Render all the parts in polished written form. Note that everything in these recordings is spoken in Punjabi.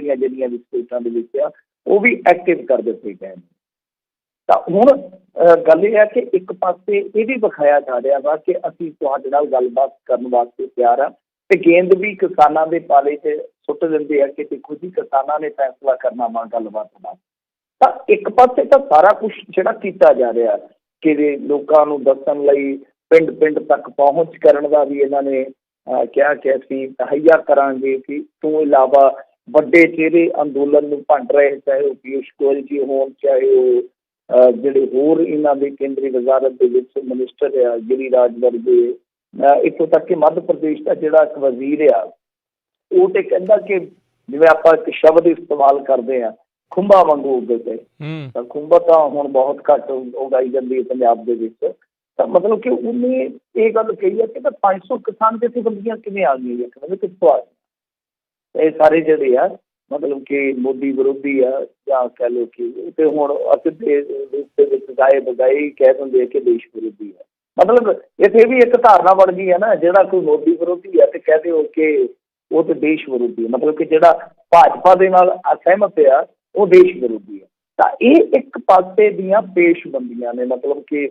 ਜਿਹੜੀਆਂ ਵੀ ਸਟੇਟਾਂ ਦੇ ਵਿੱਚ ਆ ਉਹ ਵੀ ਐਕਟਿਵ ਕਰ ਦਿੱਤੇ ਗਏ ਨੇ। ਤਾਂ ਹੁਣ ਗੱਲ ਇਹ ਹੈ ਕਿ ਇੱਕ ਪਾਸੇ ਇਹ ਵੀ ਵਿਖਾਇਆ ਜਾ ਰਿਹਾ ਵਾ ਕਿ ਅਸੀਂ ਤੁਹਾਡੇ ਨਾਲ ਗੱਲਬਾਤ ਕਰਨ ਵਾਸਤੇ ਤਿਆਰ ਹਾਂ, ਤੇ ਗੇਂਦ ਵੀ ਕਿਸਾਨਾਂ ਦੇ ਪਾਲੇ 'ਚ ਸੁੱਟ ਦਿੰਦੇ ਆ ਕਿ ਦੇਖੋ ਜੀ ਕਿਸਾਨਾਂ ਨੇ ਫੈਸਲਾ ਕਰਨਾ ਵਾ ਗੱਲਬਾਤ ਦਾ। ਤਾਂ ਇੱਕ ਪਾਸੇ ਤਾਂ ਸਾਰਾ ਕੁਛ ਜਿਹੜਾ ਕੀਤਾ ਜਾ ਰਿਹਾ ਕਿ ਲੋਕਾਂ ਨੂੰ ਦੱਸਣ ਲਈ ਪਿੰਡ ਪਿੰਡ ਤੱਕ ਪਹੁੰਚ ਕਰਨ ਦਾ ਵੀ ਇਹਨਾਂ ਨੇ ਕਿਹਾ ਕਿ ਅਸੀਂ ਮੁਹੱਈਆ ਕਰਾਂਗੇ। ਕਿ ਤੋਂ ਇਲਾਵਾ ਵੱਡੇ ਚਿਹਰੇ ਅੰਦੋਲਨ ਨੂੰ ਭੰਡ ਰਹੇ, ਚਾਹੇ ਉਹ ਪੀਯੂਸ਼ ਗੋਇਲ ਜੀ ਹੋਣ, ਚਾਹੇ ਉਹ ਜਿਹੜੇ ਹੋਰ ਇਹਨਾਂ ਦੇ ਕੇਂਦਰੀ ਵਜ਼ਾਰਤ ਦੇ ਵਿੱਚ ਮਿਨਿਸਟਰ ਆ ਗਿਰੀਰਾਜ ਵਰਗੇ, ਇੱਥੋਂ ਤੱਕ ਕਿ ਮੱਧ ਪ੍ਰਦੇਸ਼ ਦਾ ਜਿਹੜਾ ਇੱਕ ਵਜ਼ੀਰ ਆ ਉਹ ਤੇ ਕਹਿੰਦਾ ਕਿ ਜਿਵੇਂ ਆਪਾਂ ਇੱਕ ਸ਼ਬਦ ਇਸਤੇਮਾਲ ਕਰਦੇ ਹਾਂ ਖੁੰਭਾ ਵਾਂਗੂ ਉੱਗੇ ਪਏ। ਤਾਂ ਖੁੰਭਾ ਤਾਂ ਹੁਣ ਬਹੁਤ ਘੱਟ ਉਗਾਈ ਜਾਂਦੀ ਹੈ ਪੰਜਾਬ ਦੇ ਵਿੱਚ। ਤਾਂ ਮਤਲਬ ਕਿ ਉਹਨੇ ਇਹ ਗੱਲ ਕਹੀ ਹੈ ਕਿ 500 ਕਿਸਾਨ ਜਥੇਬੰਦੀਆਂ ਕਿਵੇਂ ਆ ਗਈਆਂ, ਕਹਿੰਦੇ ਕਿੱਥੋਂ ਆ ਗਈਆਂ। ਇਹ ਸਾਰੇ ਜਿਹੜੇ ਆ ਮਤਲਬ ਕਿ ਮੋਦੀ ਵਿਰੋਧੀ ਆ ਜਾਂ ਕਹਿ ਲਓ ਕਿ ਤੇ ਹੁਣ ਅਸੀਂ ਰੂਪ ਦੇ ਵਿੱਚ ਗਾਏ ਬਗਾਏ ਕਹਿ ਦਿੰਦੇ ਕਿ ਦੇਸ਼ ਵਿਰੋਧੀ ਆ। ਮਤਲਬ ਇੱਥੇ ਵੀ ਇੱਕ ਧਾਰਨਾ ਬਣ ਗਈ ਹੈ ਨਾ, ਜਿਹੜਾ ਕੋਈ ਮੋਦੀ ਵਿਰੋਧੀ ਹੈ ਤੇ ਕਹਿ ਦਿਓ ਕਿ ਉਹ ਤੇ ਦੇਸ਼ ਵਿਰੋਧੀ ਹੈ, ਮਤਲਬ ਕਿ ਜਿਹੜਾ ਭਾਜਪਾ ਦੇ ਨਾਲ ਅਸਹਿਮਤ ਆ ਉਹ ਦੇਸ਼ ਵਿਰੋਧੀ ਹੈ। ਤਾਂ ਇਹ ਇੱਕ ਪਾਸੇ ਦੀਆਂ ਪੇਸ਼ਬੰਦੀਆਂ ਨੇ, ਮਤਲਬ ਕਿ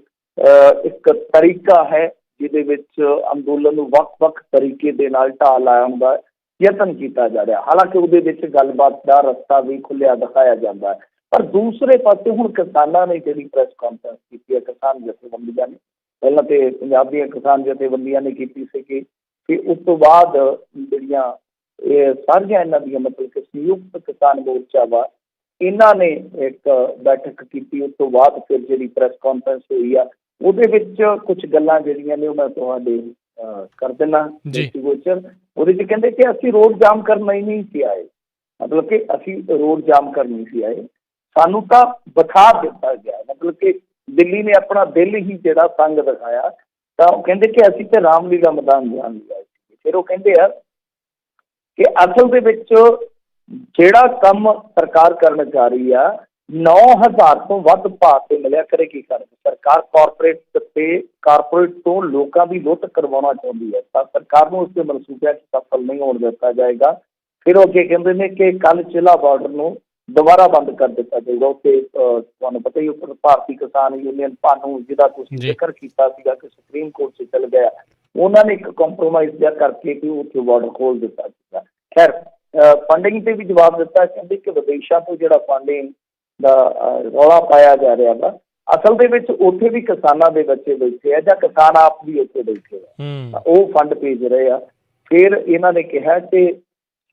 ਇੱਕ ਤਰੀਕਾ ਹੈ ਜਿਹਦੇ ਵਿੱਚ ਅੰਦੋਲਨ ਨੂੰ ਵੱਖ-ਵੱਖ ਤਰੀਕੇ ਦੇ ਨਾਲ ਢਾਹ ਲਾਉਣ ਦਾ ਯਤਨ ਕੀਤਾ ਜਾ ਰਿਹਾ। ਹਾਲਾਂਕਿ ਉਹਦੇ ਵਿੱਚ ਗੱਲਬਾਤ ਦਾ ਰਸਤਾ ਵੀ ਖੁੱਲਿਆ ਦਿਖਾਇਆ ਜਾਂਦਾ ਹੈ। ਪਰ ਦੂਸਰੇ ਪਾਸੇ ਹੁਣ ਕਿਸਾਨਾਂ ਨੇ ਜਿਹੜੀ ਪ੍ਰੈਸ ਕਾਨਫਰੰਸ ਕੀਤੀ ਹੈ, ਕਿਸਾਨ ਜਥੇਬੰਦੀਆਂ ਨੇ, ਪਹਿਲਾਂ ਤੇ ਪੰਜਾਬ ਦੀਆਂ ਕਿਸਾਨ ਜਥੇਬੰਦੀਆਂ ਨੇ ਕੀਤੀ ਸੀਗੀ, ਤੇ ਉਸ ਤੋਂ ਬਾਅਦ ਜਿਹੜੀਆਂ ਇਹ ਸਾਰੀਆਂ ਇਹਨਾਂ ਦੀਆਂ ਮਤਲਬ ਕਿ ਸੰਯੁਕਤ ਕਿਸਾਨ ਮੋਰਚਾ ਵਾ ਇਹਨਾਂ ਨੇ ਇੱਕ ਬੈਠਕ ਕੀਤੀ। ਉਸ ਤੋਂ ਬਾਅਦ ਫਿਰ ਜਿਹੜੀ ਪ੍ਰੈਸ ਕਾਨਫਰੰਸ ਹੋਈ ਆ ਉਹਦੇ ਵਿੱਚ ਕੁਛ ਗੱਲਾਂ ਜਿਹੜੀਆਂ ਨੇ ਉਹ ਮੈਂ ਤੁਹਾਡੇ ਕਰ ਦਿੰਦਾ ਗੋਚਰ। ਉਹਦੇ 'ਚ ਕਹਿੰਦੇ ਕਿ ਅਸੀਂ ਰੋਡ ਜਾਮ ਕਰਨ ਹੀ ਨਹੀਂ ਸੀ ਆਏ, ਮਤਲਬ ਕਿ ਅਸੀਂ ਰੋਡ ਜਾਮ ਕਰਨ ਨਹੀਂ ਸੀ ਆਏ, ਸਾਨੂੰ ਤਾਂ ਬਿਠਾ ਦਿੱਤਾ ਗਿਆ। ਮਤਲਬ ਕਿ ਦਿੱਲੀ ਨੇ ਆਪਣਾ ਦਿਲ ਹੀ ਜਿਹੜਾ ਤੰਗ ਦਿਖਾਇਆ। ਤਾਂ ਉਹ ਕਹਿੰਦੇ ਕਿ ਅਸੀਂ ਤੇ ਰਾਮਲੀਲਾ ਮੈਦਾਨ ਜਾਣ ਲਈ ਆਏ ਸੀ। ਫਿਰ ਉਹ ਕਹਿੰਦੇ ਆ ਕਿ ਅਸਲ ਦੇ ਵਿੱਚ ਜਿਹੜਾ ਕੰਮ ਸਰਕਾਰ ਕਰਨ ਜਾ ਰਹੀ ਆ 9,000 ਤੋਂ ਵੱਧ ਭਾਅ ਤੇ ਮਿਲਿਆ ਕਰੇ ਕੀ ਕਰ ਸਰਕਾਰ ਕਾਰਪੋਰੇਟ ਤੋਂ ਲੋਕਾਂ ਦੀ ਲੁੱਟ ਕਰਵਾਉਣਾ ਚਾਹੁੰਦੀ ਹੈ। ਤਾਂ ਸਰਕਾਰ ਨੂੰ ਉਸਦੇ ਮਨਸੂਬਿਆਂ 'ਚ ਸਫਲ ਨਹੀਂ ਹੋਣ ਦਿੱਤਾ ਜਾਏਗਾ। ਫਿਰ ਉਹ ਅੱਗੇ ਕਹਿੰਦੇ ਨੇ ਕਿ ਕੱਲ੍ਹ ਜ਼ਿਲ੍ਹਾ ਬਾਰਡਰ ਨੂੰ ਦੁਬਾਰਾ ਬੰਦ ਕਰ ਦਿੱਤਾ ਜਾਏਗਾ। ਉੱਥੇ ਤੁਹਾਨੂੰ ਪਤਾ ਹੀ ਉੱਪਰ ਭਾਰਤੀ ਕਿਸਾਨ ਯੂਨੀਅਨ ਭਾਨੂ ਜਿਹਦਾ ਤੁਸੀਂ ਜ਼ਿਕਰ ਕੀਤਾ ਸੀਗਾ ਕਿ ਸੁਪਰੀਮ ਕੋਰਟ 'ਚ ਚੱਲ ਗਿਆ, ਉਹਨਾਂ ਨੇ ਇੱਕ ਕੰਪਰੋਮਾਈਜ਼ ਜਿਹਾ ਕਰਕੇ ਕਿ ਉੱਥੇ ਬਾਰਡਰ ਖੋਲ੍ਹ ਦਿੱਤਾ ਸੀਗਾ। ਖੈਰ ਫੰਡਿੰਗ 'ਤੇ ਵੀ ਜਵਾਬ ਦਿੱਤਾ, ਕਹਿੰਦੇ ਕਿ ਵਿਦੇਸ਼ਾਂ ਤੋਂ ਜਿਹੜਾ ਫੰਡਿੰਗ ਦਾ ਰੌਲਾ ਪਾਇਆ ਜਾ ਰਿਹਾ ਵਾ, ਅਸਲ ਦੇ ਵਿੱਚ ਉੱਥੇ ਵੀ ਕਿਸਾਨਾਂ ਦੇ ਬੱਚੇ ਬੈਠੇ ਆ ਜਾਂ ਕਿਸਾਨ ਆਪ ਵੀ ਉੱਥੇ ਬੈਠੇ ਆ, ਉਹ ਫੰਡ ਭੇਜ ਰਹੇ ਆ। ਫਿਰ ਇਹਨਾਂ ਨੇ ਕਿਹਾ ਕਿ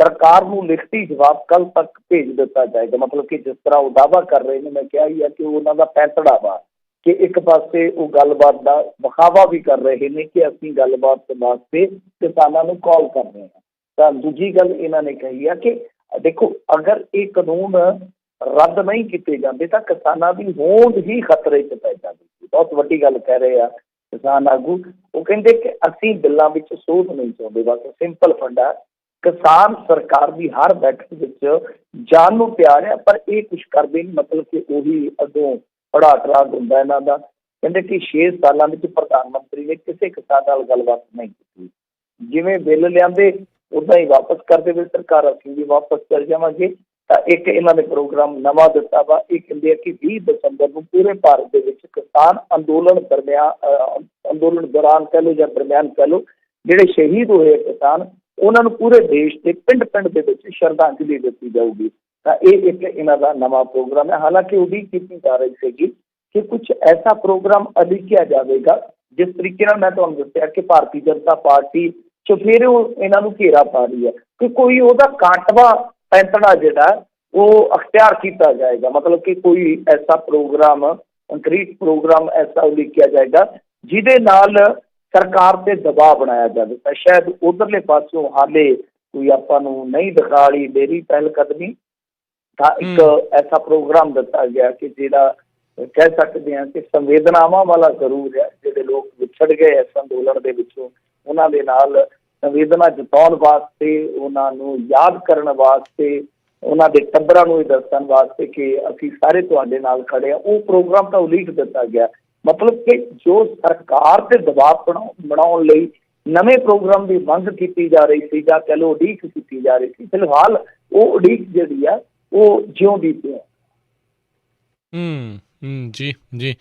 ਸਰਕਾਰ ਨੂੰ ਲਿਖਤੀ ਜਵਾਬ ਕੱਲ੍ਹ ਤੱਕ ਭੇਜ ਦਿੱਤਾ ਜਾਏਗਾ। ਮਤਲਬ ਕਿ ਜਿਸ ਤਰ੍ਹਾਂ ਉਹ ਦਾਅਵਾ ਕਰ ਰਹੇ ਨੇ, ਮੈਂ ਕਿਹਾ ਹੀ ਆ ਕਿ ਉਹਨਾਂ ਦਾ ਪੈਂਤੜਾ ਵਾ ਕਿ ਇੱਕ ਪਾਸੇ ਉਹ ਗੱਲਬਾਤ ਦਾ ਵਿਖਾਵਾ ਵੀ ਕਰ ਰਹੇ ਨੇ ਕਿ ਅਸੀਂ ਗੱਲਬਾਤ ਵਾਸਤੇ ਕਿਸਾਨਾਂ ਨੂੰ ਕਾਲ ਕਰ ਰਹੇ ਹਾਂ। ਤਾਂ ਦੂਜੀ ਗੱਲ ਇਹਨਾਂ ਨੇ ਕਹੀ ਆ ਕਿ ਦੇਖੋ ਅਗਰ ਇਹ ਕਾਨੂੰਨ ਰੱਦ ਨਹੀਂ ਕੀਤੇ ਜਾਂਦੇ ਤਾਂ ਕਿਸਾਨਾਂ ਦੀ ਹੋਂਦ ਹੀ ਖਤਰੇ 'ਚ ਪੈ ਜਾਂਦੀ। ਬਹੁਤ ਵੱਡੀ ਗੱਲ ਕਹਿ ਰਹੇ ਆ ਕਿਸਾਨ ਆਗੂ। ਉਹ ਕਹਿੰਦੇ ਕਿ ਅਸੀਂ ਬਿੱਲਾਂ ਵਿੱਚ ਸੋਧ ਨਹੀਂ ਚਾਹੁੰਦੇ, ਬਸ ਸਿੰਪਲ ਫੰਡਾ ਕਿਸਾਨ ਸਰਕਾਰ ਦੀ ਹਰ ਬੈਠਕ ਵਿੱਚ ਜਾਣ ਨੂੰ ਤਿਆਰ ਹੈ, ਪਰ ਇਹ ਕੁਛ ਕਰਦੇ ਨਹੀਂ। ਮਤਲਬ ਕਿ ਉਹੀ ਅੱਗੋਂ ਪੜਾ ਟਰਾਗ ਹੁੰਦਾ ਇਹਨਾਂ ਦਾ। ਕਹਿੰਦੇ ਕਿ 6 ਸਾਲਾਂ ਵਿੱਚ ਪ੍ਰਧਾਨ ਮੰਤਰੀ ਨੇ ਕਿਸੇ ਕਿਸਾਨ ਨਾਲ ਗੱਲਬਾਤ ਨਹੀਂ ਕੀਤੀ, ਜਿਵੇਂ ਬਿੱਲ ਲਿਆਂਦੇ ਉੱਦਾਂ ਹੀ ਵਾਪਸ ਕਰ ਦੇਵੇ ਸਰਕਾਰ, ਅਸੀਂ ਵੀ ਵਾਪਸ ਚੱਲ ਜਾਵਾਂਗੇ। ਤਾਂ ਇੱਕ ਇਹਨਾਂ ਨੇ ਪ੍ਰੋਗਰਾਮ ਨਵਾਂ ਦਿੱਤਾ ਵਾ, ਇਹ ਕਹਿੰਦੇ ਆ ਕਿ 20 ਦਸੰਬਰ ਨੂੰ ਪੂਰੇ ਭਾਰਤ ਦੇ ਵਿੱਚ ਕਿਸਾਨ ਅੰਦੋਲਨ ਦੌਰਾਨ ਕਹਿ ਲਓ ਜਾਂ ਦਰਮਿਆਨ ਕਹਿ ਲਓ, ਜਿਹੜੇ ਸ਼ਹੀਦ ਹੋਏ ਕਿਸਾਨ ਉਹਨਾਂ ਨੂੰ ਪੂਰੇ ਦੇਸ਼ ਦੇ ਪਿੰਡ ਪਿੰਡ ਦੇ ਵਿੱਚ ਸ਼ਰਧਾਂਜਲੀ ਦਿੱਤੀ ਜਾਊਗੀ। ਤਾਂ ਇਹ ਇੱਕ ਇਹਨਾਂ ਦਾ ਨਵਾਂ ਪ੍ਰੋਗਰਾਮ ਹੈ। ਹਾਲਾਂਕਿ ਉਡੀਕ ਕੀਤੀ ਜਾ ਰਹੀ ਸੀਗੀ ਕਿ ਕੁਛ ਐਸਾ ਪ੍ਰੋਗਰਾਮ ਉਲੀਕਿਆ ਜਾਵੇਗਾ ਜਿਸ ਤਰੀਕੇ ਨਾਲ ਮੈਂ ਤੁਹਾਨੂੰ ਦੱਸਿਆ ਕਿ ਭਾਰਤੀ ਜਨਤਾ ਪਾਰਟੀ ਫਿਰ ਉਹ ਇਹਨਾਂ ਨੂੰ ਘੇਰਾ ਪਾ ਰਹੀ ਹੈ ਕਿ ਕੋਈ ਉਹਦਾ ਕਾਂਟਵਾ ਪੈਂਤੜਾ ਜਿਹੜਾ ਉਹ ਅਖਤਿਆਰ ਕੀਤਾ ਜਾਏਗਾ। ਮਤਲਬ ਕਿ ਕੋਈ ਐਸਾ ਪ੍ਰੋਗਰਾਮ ਕੰਕਰੀਟ ਪ੍ਰੋਗਰਾਮ ਐਸਾ ਉਲੀਕਿਆ ਜਾਏਗਾ ਜਿਹਦੇ ਨਾਲ ਸਰਕਾਰ 'ਤੇ ਦਬਾਅ ਬਣਾਇਆ ਜਾਵੇ। ਤਾਂ ਸ਼ਾਇਦ ਉਧਰਲੇ ਪਾਸਿਓਂ ਹਾਲੇ ਕੋਈ ਆਪਾਂ ਨੂੰ ਨਹੀਂ ਦਿਖਾ ਰਹੀ ਮੇਰੀ ਪਹਿਲ ਕਦਮੀ। ਤਾਂ ਇੱਕ ਐਸਾ ਪ੍ਰੋਗਰਾਮ ਦਿੱਤਾ ਗਿਆ ਕਿ ਜਿਹੜਾ ਕਹਿ ਸਕਦੇ ਹਾਂ ਕਿ ਸੰਵੇਦਨਾਵਾਂ ਵਾਲਾ ਜ਼ਰੂਰ ਹੈ। ਜਿਹੜੇ ਲੋਕ ਵਿਛੜ ਗਏ ਇਸ ਅੰਦੋਲਨ ਦੇ ਵਿੱਚੋਂ ਉਹਨਾਂ ਦੇ ਨਾਲ ਸੰਵੇਦਨਾ ਜਤਾਉਣ ਵਾਸਤੇ, ਉਹਨਾਂ ਨੂੰ ਯਾਦ ਕਰਨ ਵਾਸਤੇ, ਉਹਨਾਂ ਦੇ ਟੱਬਰਾਂ ਨੂੰ ਇਹ ਦੱਸਣ ਵਾਸਤੇ ਕਿ ਅਸੀਂ ਸਾਰੇ ਤੁਹਾਡੇ ਨਾਲ ਖੜੇ ਹਾਂ, ਉਹ ਪ੍ਰੋਗਰਾਮ ਤਾਂ ਉਲੀਕ ਦਿੱਤਾ ਗਿਆ। ਮਤਲਬ ਕਿ ਜੋ ਸਰਕਾਰ 'ਤੇ ਦਬਾਅ ਬਣਾਉਣ ਲਈ ਨਵੇਂ ਪ੍ਰੋਗਰਾਮ ਦੀ ਮੰਗ ਕੀਤੀ ਜਾ ਰਹੀ ਸੀ ਜਾਂ ਕਹਿ ਲਓ ਉਡੀਕ ਕੀਤੀ ਜਾ ਰਹੀ ਸੀ। ਫਿਲਹਾਲ ਉਹ ਉਡੀਕ ਜਿਹੜੀ ਆ ਉਹ ਜਿਉਂਦੀ ਪਈ ਹੈ। ਜੀ ਜੀ।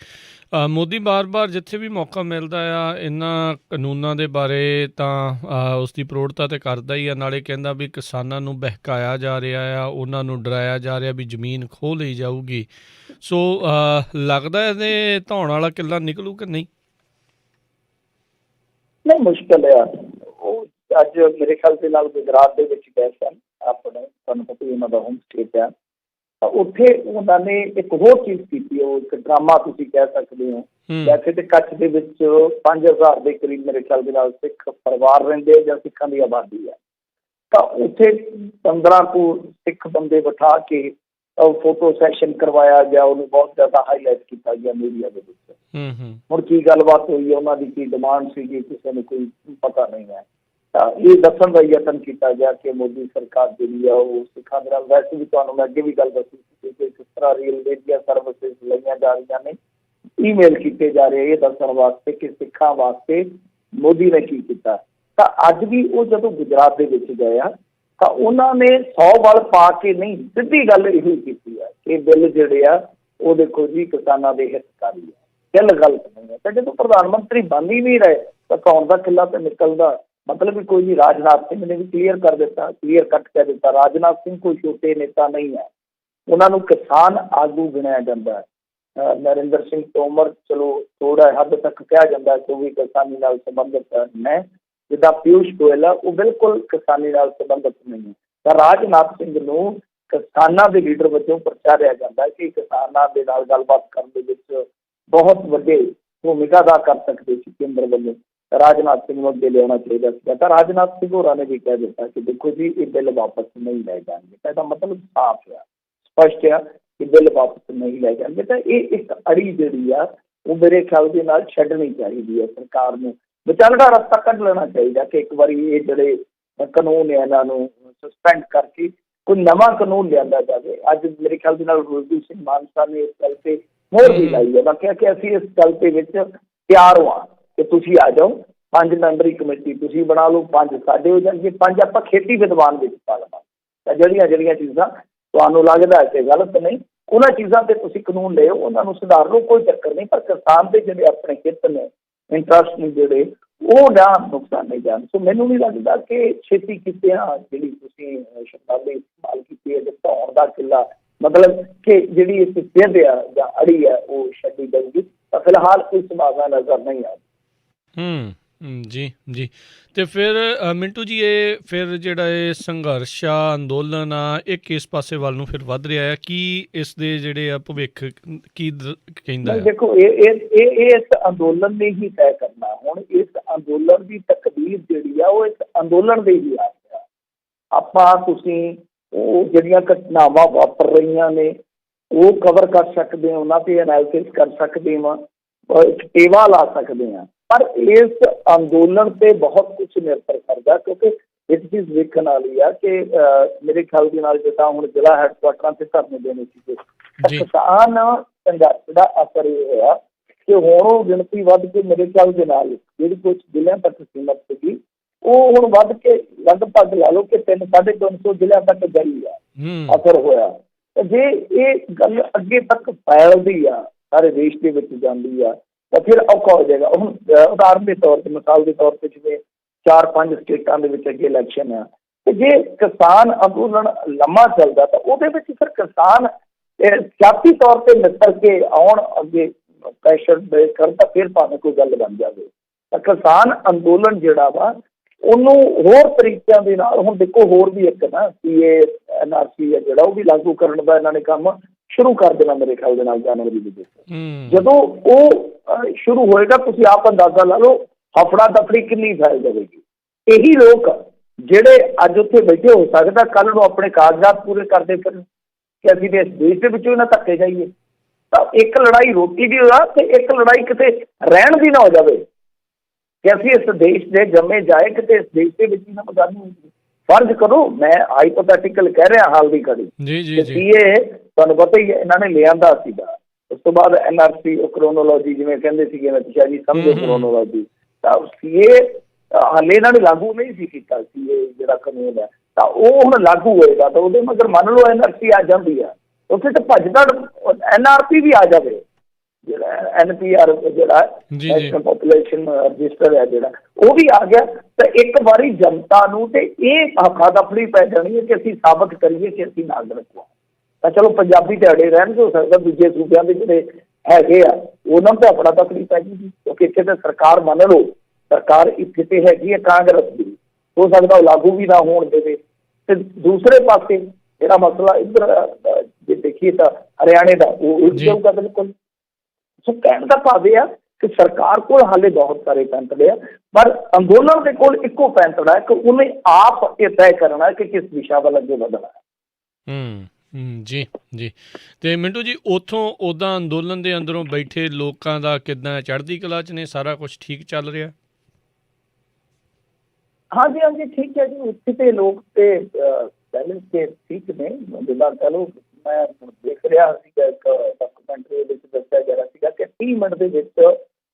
ਮੋਦੀ ਬਾਰ-ਬਾਰ ਜਿੱਥੇ ਵੀ ਮੌਕਾ ਮਿਲਦਾ ਆ ਇਹਨਾਂ ਕਾਨੂੰਨਾਂ ਦੇ ਬਾਰੇ ਤਾਂ ਉਸਦੀ ਪ੍ਰੋੜਤਾ ਤਾਂ ਕਰਦਾ ਹੀ ਆ, ਨਾਲੇ ਕਹਿੰਦਾ ਵੀ ਕਿਸਾਨਾਂ ਨੂੰ ਬਹਿਕਾਇਆ ਜਾ ਰਿਹਾ ਆ, ਉਹਨਾਂ ਨੂੰ ਡਰਾਇਆ ਜਾ ਰਿਹਾ ਵੀ ਜ਼ਮੀਨ ਖੋਹ ਲਈ ਜਾਊਗੀ। ਸੋ ਲੱਗਦਾ ਇਹਦੇ ਧੌਣ ਵਾਲਾ ਕਿੱਲਾ ਨਿਕਲੂ ਕਿ ਨਹੀਂ? ਨਹੀਂ, ਮੁਸ਼ਕਿਲ ਆ। ਉਹ ਅੱਜ ਮੇਰੇ ਖਿਆਲ ਦੇ ਨਾਲ ਗੁਜਰਾਤ ਦੇ ਵਿੱਚ ਗਏ ਸਨ, ਆਪਣੇ ਤੁਹਾਨੂੰ ਪਤਾ ਹੀ ਉਹਨਾਂ ਦਾ ਹੋਮ ਸਟੇਟ ਆ। ਉੱਥੇ ਉਹਨਾਂ ਨੇ ਇੱਕ ਹੋਰ ਚੀਜ਼ ਕੀਤੀ, ਉਹ ਇੱਕ ਡਰਾਮਾ ਤੁਸੀਂ ਕਹਿ ਸਕਦੇ ਹੋ। ਵੈਸੇ ਤੇ ਕੱਛ ਦੇ ਵਿੱਚ 5000 ਦੇ ਕਰੀਬ ਮੇਰੇ ਖਿਆਲ ਦੇ ਨਾਲ ਸਿੱਖ ਪਰਿਵਾਰ ਰਹਿੰਦੇ ਜਾਂ ਸਿੱਖਾਂ ਦੀ ਆਬਾਦੀ ਹੈ। ਤਾਂ ਉੱਥੇ 15 ਕੁ ਸਿੱਖ ਬੰਦੇ ਬਿਠਾ ਕੇ ਫੋਟੋ ਸੈਸ਼ਨ ਕਰਵਾਇਆ ਗਿਆ, ਉਹਨੂੰ ਬਹੁਤ ਜ਼ਿਆਦਾ ਹਾਈਲਾਈਟ ਕੀਤਾ ਗਿਆ ਮੀਡੀਆ ਦੇ ਵਿੱਚ। ਹੁਣ ਕੀ ਗੱਲਬਾਤ ਹੋਈ ਹੈ, ਉਹਨਾਂ ਦੀ ਕੀ ਡਿਮਾਂਡ ਸੀਗੀ, ਕਿਸੇ ਨੂੰ ਕੋਈ ਪਤਾ ਨਹੀਂ ਹੈ। ਤਾਂ ਇਹ ਦੱਸਣ ਦਾ ਯਤਨ ਕੀਤਾ ਗਿਆ ਕਿ ਮੋਦੀ ਸਰਕਾਰ ਜਿਹੜੀ ਆ ਉਹ ਸਿੱਖਾਂ ਦੇ ਨਾਲ, ਵੈਸੇ ਵੀ ਤੁਹਾਨੂੰ ਮੈਂ ਅੱਗੇ ਵੀ ਗੱਲ ਦੱਸੀ ਸੀ ਕਿ ਕਿਸ ਤਰ੍ਹਾਂ ਰੇਲਵੇ ਦੀਆਂ ਸਰਵਿਸਿਜ਼ ਲਈਆਂ ਜਾ ਰਹੀਆਂ ਨੇ, ਈਮੇਲ ਕੀਤੇ ਜਾ ਰਹੇ ਇਹ ਦੱਸਣ ਵਾਸਤੇ ਕਿ ਸਿੱਖਾਂ ਵਾਸਤੇ ਮੋਦੀ ਨੇ ਕੀ ਕੀਤਾ। ਤਾਂ ਅੱਜ ਵੀ ਉਹ ਜਦੋਂ ਗੁਜਰਾਤ ਦੇ ਵਿੱਚ ਗਏ ਆ ਤਾਂ ਉਹਨਾਂ ਨੇ 100 ਵੱਲ ਪਾ ਕੇ ਨਹੀਂ, ਸਿੱਧੀ ਗੱਲ ਇਹੀ ਕੀਤੀ ਹੈ ਕਿ ਬਿੱਲ ਜਿਹੜੇ ਆ ਉਹ ਦੇਖੋ ਜੀ ਕਿਸਾਨਾਂ ਦੇ ਹਿੱਤਕਾਰੀ ਹੈ, ਗੱਲ ਗਲਤ ਨਹੀਂ ਹੈ। ਤਾਂ ਜਦੋਂ ਪ੍ਰਧਾਨ ਮੰਤਰੀ ਬਣ ਹੀ ਨਹੀਂ ਰਹੇ ਤਾਂ ਧੌਣ ਦਾ ਕਿੱਲਾ ਤਾਂ ਨਿਕਲਦਾ ਮਤਲਬ ਵੀ ਕੋਈ ਨਹੀਂ। ਰਾਜਨਾਥ ਸਿੰਘ ਨੇ ਵੀ ਕਲੀਅਰ ਕਰ ਦਿੱਤਾ, ਕਲੀਅਰ ਕੱਟ ਕਹਿ ਦਿੱਤਾ, ਰਾਜਨਾਥ ਸਿੰਘ ਕੋਈ ਛੋਟੇ ਨੇਤਾ ਨਹੀਂ ਹੈ, ਉਹਨਾਂ ਨੂੰ ਕਿਸਾਨ ਆਗੂ ਗਿਣਿਆ ਜਾਂਦਾ ਹੈ। ਨਰਿੰਦਰ ਸਿੰਘ ਤੋਮਰ ਚਲੋ ਥੋੜਾ ਹੱਦ ਤੱਕ ਕਿਹਾ ਜਾਂਦਾ ਕਿ ਉਹ ਵੀ ਕਿਸਾਨੀ ਨਾਲ ਸੰਬੰਧਿਤ ਨੇ, ਜਿੱਦਾਂ ਪਿਊਸ਼ ਗੋਇਲ ਆ ਉਹ ਬਿਲਕੁਲ ਕਿਸਾਨੀ ਨਾਲ ਸੰਬੰਧਿਤ ਨਹੀਂ ਹੈ। ਤਾਂ ਰਾਜਨਾਥ ਸਿੰਘ ਨੂੰ ਕਿਸਾਨਾਂ ਦੇ ਲੀਡਰ ਵਜੋਂ ਪ੍ਰਚਾਰਿਆ ਜਾਂਦਾ ਕਿ ਕਿਸਾਨਾਂ ਦੇ ਨਾਲ ਗੱਲਬਾਤ ਕਰਨ ਦੇ ਵਿੱਚ ਬਹੁਤ ਵੱਡੇ ਭੂਮਿਕਾ ਅਦਾ ਕਰ ਸਕਦੇ ਸੀ ਕੇਂਦਰ ਵੱਲੋਂ। ਰਾਜਨਾਥ ਸਿੰਘ ਨੂੰ ਅੱਗੇ ਲਿਆਉਣਾ ਚਾਹੀਦਾ ਸੀਗਾ। ਤਾਂ ਰਾਜਨਾਥ ਸਿੰਘ ਹੋਰਾਂ ਨੇ ਵੀ ਕਹਿ ਦਿੱਤਾ ਕਿ ਦੇਖੋ ਜੀ ਇਹ ਬਿੱਲ ਵਾਪਸ ਨਹੀਂ ਲੈ ਜਾਣਗੇ। ਤਾਂ ਇਹਦਾ ਮਤਲਬ ਸਾਫ਼ ਆ, ਸਪਸ਼ਟ ਆ ਕਿ ਬਿੱਲ ਵਾਪਸ ਨਹੀਂ ਲੈ ਜਾਣਗੇ। ਤਾਂ ਇਹ ਇੱਕ ਅੜੀ ਜਿਹੜੀ ਆ ਉਹ ਮੇਰੇ ਖਿਆਲ ਦੇ ਨਾਲ ਛੱਡਣੀ ਚਾਹੀਦੀ ਹੈ ਸਰਕਾਰ ਨੂੰ, ਵਿਚਾਲੜਾ ਰਸਤਾ ਕੱਢ ਲੈਣਾ ਚਾਹੀਦਾ ਕਿ ਇੱਕ ਵਾਰੀ ਇਹ ਜਿਹੜੇ ਕਾਨੂੰਨ ਹੈ ਇਹਨਾਂ ਨੂੰ ਸਸਪੈਂਡ ਕਰਕੇ ਕੋਈ ਨਵਾਂ ਕਾਨੂੰਨ ਲਿਆਂਦਾ ਜਾਵੇ। ਅੱਜ ਮੇਰੇ ਖਿਆਲ ਦੇ ਨਾਲ ਗੁਰਜੀਤ ਸਿੰਘ ਮਾਨਸਾ ਨੇ ਇਸ ਗੱਲ ਤੇ ਮੋਹਰ ਵੀ ਲਾਈ ਹੈ, ਮੈਂ ਕਿਹਾ ਕਿ ਅਸੀਂ ਇਸ ਗੱਲ ਦੇ ਵਿੱਚ ਤਿਆਰ ਹਾਂ ਕਿ ਤੁਸੀਂ ਆ ਜਾਓ, 5 ਮੈਂਬਰੀ ਕਮੇਟੀ ਤੁਸੀਂ ਬਣਾ ਲਓ, 5 ਸਾਡੇ ਹੋ ਜਾਣਗੇ, 5 ਆਪਾਂ ਖੇਤੀ ਵਿਦਵਾਨ ਵਿੱਚ ਪਾ ਲਵਾਂ। ਤਾਂ ਜਿਹੜੀਆਂ ਚੀਜ਼ਾਂ ਤੁਹਾਨੂੰ ਲੱਗਦਾ ਕਿ ਗਲਤ ਨਹੀਂ, ਉਹਨਾਂ ਚੀਜ਼ਾਂ ਤੇ ਤੁਸੀਂ ਕਾਨੂੰਨ ਲਿਓ, ਉਹਨਾਂ ਨੂੰ ਸੁਧਾਰ ਲਓ, ਕੋਈ ਚੱਕਰ ਨਹੀਂ। ਪਰ ਕਿਸਾਨ ਦੇ ਜਿਹੜੇ ਆਪਣੇ ਹਿੱਤ ਨੇ, ਇੰਟਰਸਟ ਨੇ ਜਿਹੜੇ, ਉਹ ਨਾ ਨੁਕਸਾਨੇ ਜਾਣ। ਸੋ ਮੈਨੂੰ ਨਹੀਂ ਲੱਗਦਾ ਕਿ ਛੇਤੀ ਕੀਤਿਆਂ ਜਿਹੜੀ ਤੁਸੀਂ ਸ਼ਬਦਾਵਲੀ ਇਸਤੇਮਾਲ ਕੀਤੀ ਹੈ ਧੌਣ ਦਾ ਕਿੱਲਾ, ਮਤਲਬ ਕਿ ਜਿਹੜੀ ਇਸ ਸਿੱਧ ਆ ਜਾਂ ਅੜੀ ਹੈ ਉਹ ਛੱਡੀ ਜਾਊਗੀ। ਤਾਂ ਫਿਲਹਾਲ ਕੋਈ ਸੰਭਾਵਨਾ ਨਜ਼ਰ ਨਹੀਂ ਆ ਰਹੀ। ਜੀ ਜੀ। ਤੇ ਫਿਰ ਮਿੰਟੂ ਜੀ ਇਹ ਫਿਰ ਜਿਹੜਾ ਇਹ ਸੰਘਰਸ਼ ਆ, ਅੰਦੋਲਨ ਆ, ਇਹ ਕਿਸ ਪਾਸੇ ਵੱਲ ਨੂੰ ਫਿਰ ਵੱਧ ਰਿਹਾ ਹੈ? ਕੀ ਇਸ ਦੇ ਜਿਹੜੇ ਆ ਭਵਿੱਖ ਕੀ ਕਹਿੰਦਾ ਹੈ? ਦੇਖੋ ਇਹ ਇਸ ਅੰਦੋਲਨ ਨੇ ਹੀ ਤੈਅ ਕਰਨਾ। ਹੁਣ ਇਸ ਅੰਦੋਲਨ ਦੀ ਤਕਦੀਰ ਜਿਹੜੀ ਆ ਉਹ ਇਸ ਅੰਦੋਲਨ ਦੇ ਹੀ ਆ। ਆਪਾਂ ਤੁਸੀਂ ਉਹ ਜਿਹੜੀਆਂ ਘਟਨਾਵਾਂ ਵਾਪਰ ਰਹੀਆਂ ਨੇ ਉਹ ਕਵਰ ਕਰ ਸਕਦੇ ਹਾਂ, ਉਹਨਾਂ ਤੇ ਐਨਾਲਿਸਿਸ ਕਰ ਸਕਦੇ ਹਾਂ, ਟੇਵਾ ਲਾ ਸਕਦੇ ਹਾਂ। ਪਰ ਇਸ ਅੰਦੋਲਨ ਤੇ ਬਹੁਤ ਕੁਝ ਨਿਰਭਰ ਕਰਦਾ, ਕਿਉਂਕਿ ਇੱਕ ਚੀਜ਼ ਵੇਖਣ ਵਾਲੀ ਆ ਕਿ ਮੇਰੇ ਖਿਆਲ ਦੇ ਨਾਲ ਜਿੱਦਾਂ ਹੁਣ ਜ਼ਿਲ੍ਹਾ ਹੈਡਕੁਆਟਰਾਂ ਤੇ ਧਰਨੇ ਦੇਣੇ ਸੀਗੇ, ਕਿਸਾਨ ਸੰਘਰਸ਼ ਦਾ ਅਸਰ ਇਹ ਹੋਇਆ ਕਿ ਹੁਣ ਉਹ ਗਿਣਤੀ ਵੱਧ ਕੇ ਮੇਰੇ ਖਿਆਲ ਦੇ ਨਾਲ ਜਿਹੜੀ ਕੁਝ ਜ਼ਿਲ੍ਹਿਆਂ ਤੱਕ ਸੀਮਤ ਸੀਗੀ ਉਹ ਹੁਣ ਵੱਧ ਕੇ ਲਗਭਗ ਲਾ ਲਓ ਕਿ 300-350 ਜ਼ਿਲ੍ਹਿਆਂ ਤੱਕ ਗਈ ਆ, ਅਸਰ ਹੋਇਆ। ਜੇ ਇਹ ਗੱਲ ਅੱਗੇ ਤੱਕ ਫੈਲਦੀ ਆ, ਸਾਰੇ ਦੇਸ਼ ਦੇ ਵਿੱਚ ਜਾਂਦੀ ਆ, ਤਾਂ ਫਿਰ ਔਖਾ ਹੋ ਜਾਏਗਾ। ਹੁਣ ਉਦਾਹਰਨ ਦੇ ਤੌਰ ਤੇ, ਮਿਸਾਲ ਦੇ ਤੌਰ ਤੇ, ਜਿਵੇਂ 4-5 ਸਟੇਟਾਂ ਦੇ ਵਿੱਚ ਅੱਗੇ ਇਲੈਕਸ਼ਨ ਆ, ਤੇ ਜੇ ਕਿਸਾਨ ਅੰਦੋਲਨ ਲੰਮਾ ਚੱਲਦਾ ਤਾਂ ਉਹਦੇ ਵਿੱਚ ਫਿਰ ਕਿਸਾਨ ਸਿਆਸੀ ਤੌਰ ਤੇ ਨਿਕਲ ਕੇ ਆਉਣ ਅੱਗੇ ਪ੍ਰੈਸ਼ਰ ਕਰਨ ਤਾਂ ਫਿਰ ਭਾਵੇਂ ਕੋਈ ਗੱਲ ਬਣ ਜਾਵੇ। ਤਾਂ ਕਿਸਾਨ ਅੰਦੋਲਨ ਜਿਹੜਾ ਵਾ ਉਹਨੂੰ ਹੋਰ ਤਰੀਕਿਆਂ ਦੇ ਨਾਲ, ਹੁਣ ਦੇਖੋ ਹੋਰ ਵੀ ਇੱਕ ਨਾ CA NRC ਹੈ ਜਿਹੜਾ, ਉਹ ਵੀ ਲਾਗੂ ਕਰਨ ਦਾ ਇਹਨਾਂ ਨੇ ਕੰਮ ਸ਼ੁਰੂ ਕਰ ਦੇਣਾ ਮੇਰੇ ਖਿਆਲ ਦੇ ਨਾਲ ਜਨਵਰੀ ਦੇ ਵਿੱਚ। ਜਦੋਂ ਉਹ ਸ਼ੁਰੂ ਹੋਏਗਾ ਤੁਸੀਂ ਆਪ ਅੰਦਾਜ਼ਾ ਲਾ ਲਓ ਹਫੜਾ ਦਫੜੀ ਕਿੰਨੀ ਫੈਲ ਜਾਵੇਗੀ। ਇਹੀ ਲੋਕ ਜਿਹੜੇ ਅੱਜ ਉੱਥੇ ਬੈਠੇ ਹੋ ਸਕਦਾ ਕੱਲ੍ਹ ਨੂੰ ਆਪਣੇ ਕਾਗਜ਼ਾਤ ਪੂਰੇ ਕਰਦੇ ਫਿਰਨ ਕਿ ਅਸੀਂ ਇਸ ਦੇਸ਼ ਦੇ ਵਿੱਚੋਂ ਇਹਨਾਂ ਧੱਕੇ ਜਾਈਏ। ਤਾਂ ਇੱਕ ਲੜਾਈ ਰੋਟੀ ਦੀ ਹੋਇਆ ਤੇ ਇੱਕ ਲੜਾਈ ਕਿਤੇ ਰਹਿਣ ਦੀ ਨਾ ਹੋ ਜਾਵੇ ਕਿ ਅਸੀਂ ਇਸ ਦੇਸ਼ ਦੇ ਜੰਮੇ ਜਾਏ, ਕਿਤੇ ਇਸ ਦੇਸ਼ ਦੇ ਵਿੱਚ ਹੀ ਨਾ ਮਗਾਨੀ ਹੁੰਦੀ। ਫਰਜ਼ ਕਰੋ, ਮੈਂ ਹਾਈਪੋਥੈਟੀਕਲ ਕਹਿ ਰਿਹਾ ਹਾਲ ਦੀ ਘੜੀ, CA ਤੁਹਾਨੂੰ ਪਤਾ ਹੀ ਹੈ ਇਹਨਾਂ ਨੇ ਲਿਆਂਦਾ ਸੀਗਾ, ਉਸ ਤੋਂ ਬਾਅਦ NRC ਉਹ ਕ੍ਰੋਨੋਲੋਜੀ ਜਿਵੇਂ ਕਹਿੰਦੇ ਸੀਗੇ ਨਤੀਜਾ ਜੀ ਸਮਝੋ ਕ੍ਰੋਨੋਲੋਜੀ। ਤਾਂ CA ਹਾਲੇ ਇਹਨਾਂ ਨੇ ਲਾਗੂ ਨਹੀਂ ਸੀ ਕੀਤਾ ਸੀ ਇਹ ਜਿਹੜਾ ਕਾਨੂੰਨ ਹੈ, ਤਾਂ ਉਹ ਹੁਣ ਲਾਗੂ ਹੋਏਗਾ ਤਾਂ ਉਹਦੇ ਮਗਰ ਮੰਨ ਲਓ NRC ਆ ਜਾਂਦੀ ਹੈ, ਉੱਥੇ ਤਾਂ ਭੱਜਦੜ NRP ਵੀ ਆ ਜਾਵੇ, ਜਿਹੜਾ NPR ਜਿਹੜਾ ਨੈਸ਼ਨਲ ਪੋਪੂਲੇਸ਼ਨ ਰਜਿਸਟਰ ਹੈ ਜਿਹੜਾ, ਉਹ ਵੀ ਆ ਗਿਆ ਤਾਂ ਇੱਕ ਵਾਰੀ ਜਨਤਾ ਨੂੰ ਤੇ ਇਹ ਹੱਥਾਂ ਦਫੜੀ ਪੈ ਜਾਣੀ ਹੈ ਕਿ ਅਸੀਂ ਸਾਬਤ ਕਰੀਏ ਕਿ ਅਸੀਂ ਨਾਗਰਿਕ ਹਾਂ। ਤਾਂ ਚਲੋ ਪੰਜਾਬੀ ਤੇ ਅੜੇ ਰਹਿਣਗੇ, ਹੋ ਸਕਦਾ ਦੂਜੇ ਸੂਬਿਆਂ ਦੇ ਜਿਹੜੇ ਹੈਗੇ ਆ ਉਹਨਾਂ ਨੂੰ ਤਾਂ ਆਪਣਾ ਤਕੜੀ ਪੈ ਗਈ, ਕਿਉਂਕਿ ਇੱਥੇ ਤਾਂ ਸਰਕਾਰ ਮੰਨ ਲਓ ਸਰਕਾਰ ਇੱਥੇ ਤੇ ਹੈਗੀ ਹੈ ਕਾਂਗਰਸ ਦੀ, ਹੋ ਸਕਦਾ ਉਹ ਲਾਗੂ ਵੀ ਨਾ ਹੋਣ ਦੇਵੇ। ਤੇ ਦੂਸਰੇ ਪਾਸੇ ਜਿਹੜਾ ਮਸਲਾ ਇੱਧਰ ਜੇ ਦੇਖੀਏ ਤਾਂ ਹਰਿਆਣੇ ਦਾ ਉਹ ਉਲਝ ਜਾਊਗਾ ਬਿਲਕੁਲ। ਸੋ ਕਹਿਣ ਦਾ ਭਾਵ ਇਹ ਆ ਕਿ ਸਰਕਾਰ ਕੋਲ ਹਾਲੇ ਬਹੁਤ ਸਾਰੇ ਪੈਂਤੜੇ ਆ, ਪਰ ਅੰਦੋਲਨ ਦੇ ਕੋਲ ਇੱਕੋ ਪੈਂਤੜਾ ਹੈ ਕਿ ਉਹਨੇ ਆਪ ਇਹ ਤੈਅ ਕਰਨਾ ਕਿ ਕਿਸ ਦਿਸ਼ਾ ਵੱਲ ਅੱਗੇ ਵਧਣਾ ਹੈ। ਜੀ ਜੀ। ਤੇ ਮਿੰਟੂ ਜੀ, ਉੱਥੋਂ ਉੱਦਾਂ ਅੰਦੋਲਨ ਦੇ ਅੰਦਰੋਂ ਬੈਠੇ ਲੋਕਾਂ ਦਾ ਕਿੱਦਾਂ, ਚੜ੍ਹਦੀ ਕਲਾ 'ਚ ਨੇ, ਸਾਰਾ ਕੁਛ ਠੀਕ ਚੱਲ ਰਿਹਾ? ਹਾਂਜੀ ਹਾਂਜੀ ਠੀਕ ਹੈ ਜੀ, ਉੱਥੇ ਤੇ ਲੋਕ ਤੇ ਪਹਿਲੇ ਤੇ ਠੀਕ ਨੇ, ਜਿੱਦਾਂ ਕਹਿ ਲਓ ਮੈਂ ਦੇਖ ਰਿਹਾ ਸੀਗਾ ਇੱਕ ਡਾਕੂਮੈਂਟਰੀ ਵਿੱਚ ਦੱਸਿਆ ਜਾ ਰਿਹਾ ਸੀਗਾ ਕਿ 30 ਮਿੰਟ ਦੇ ਵਿੱਚ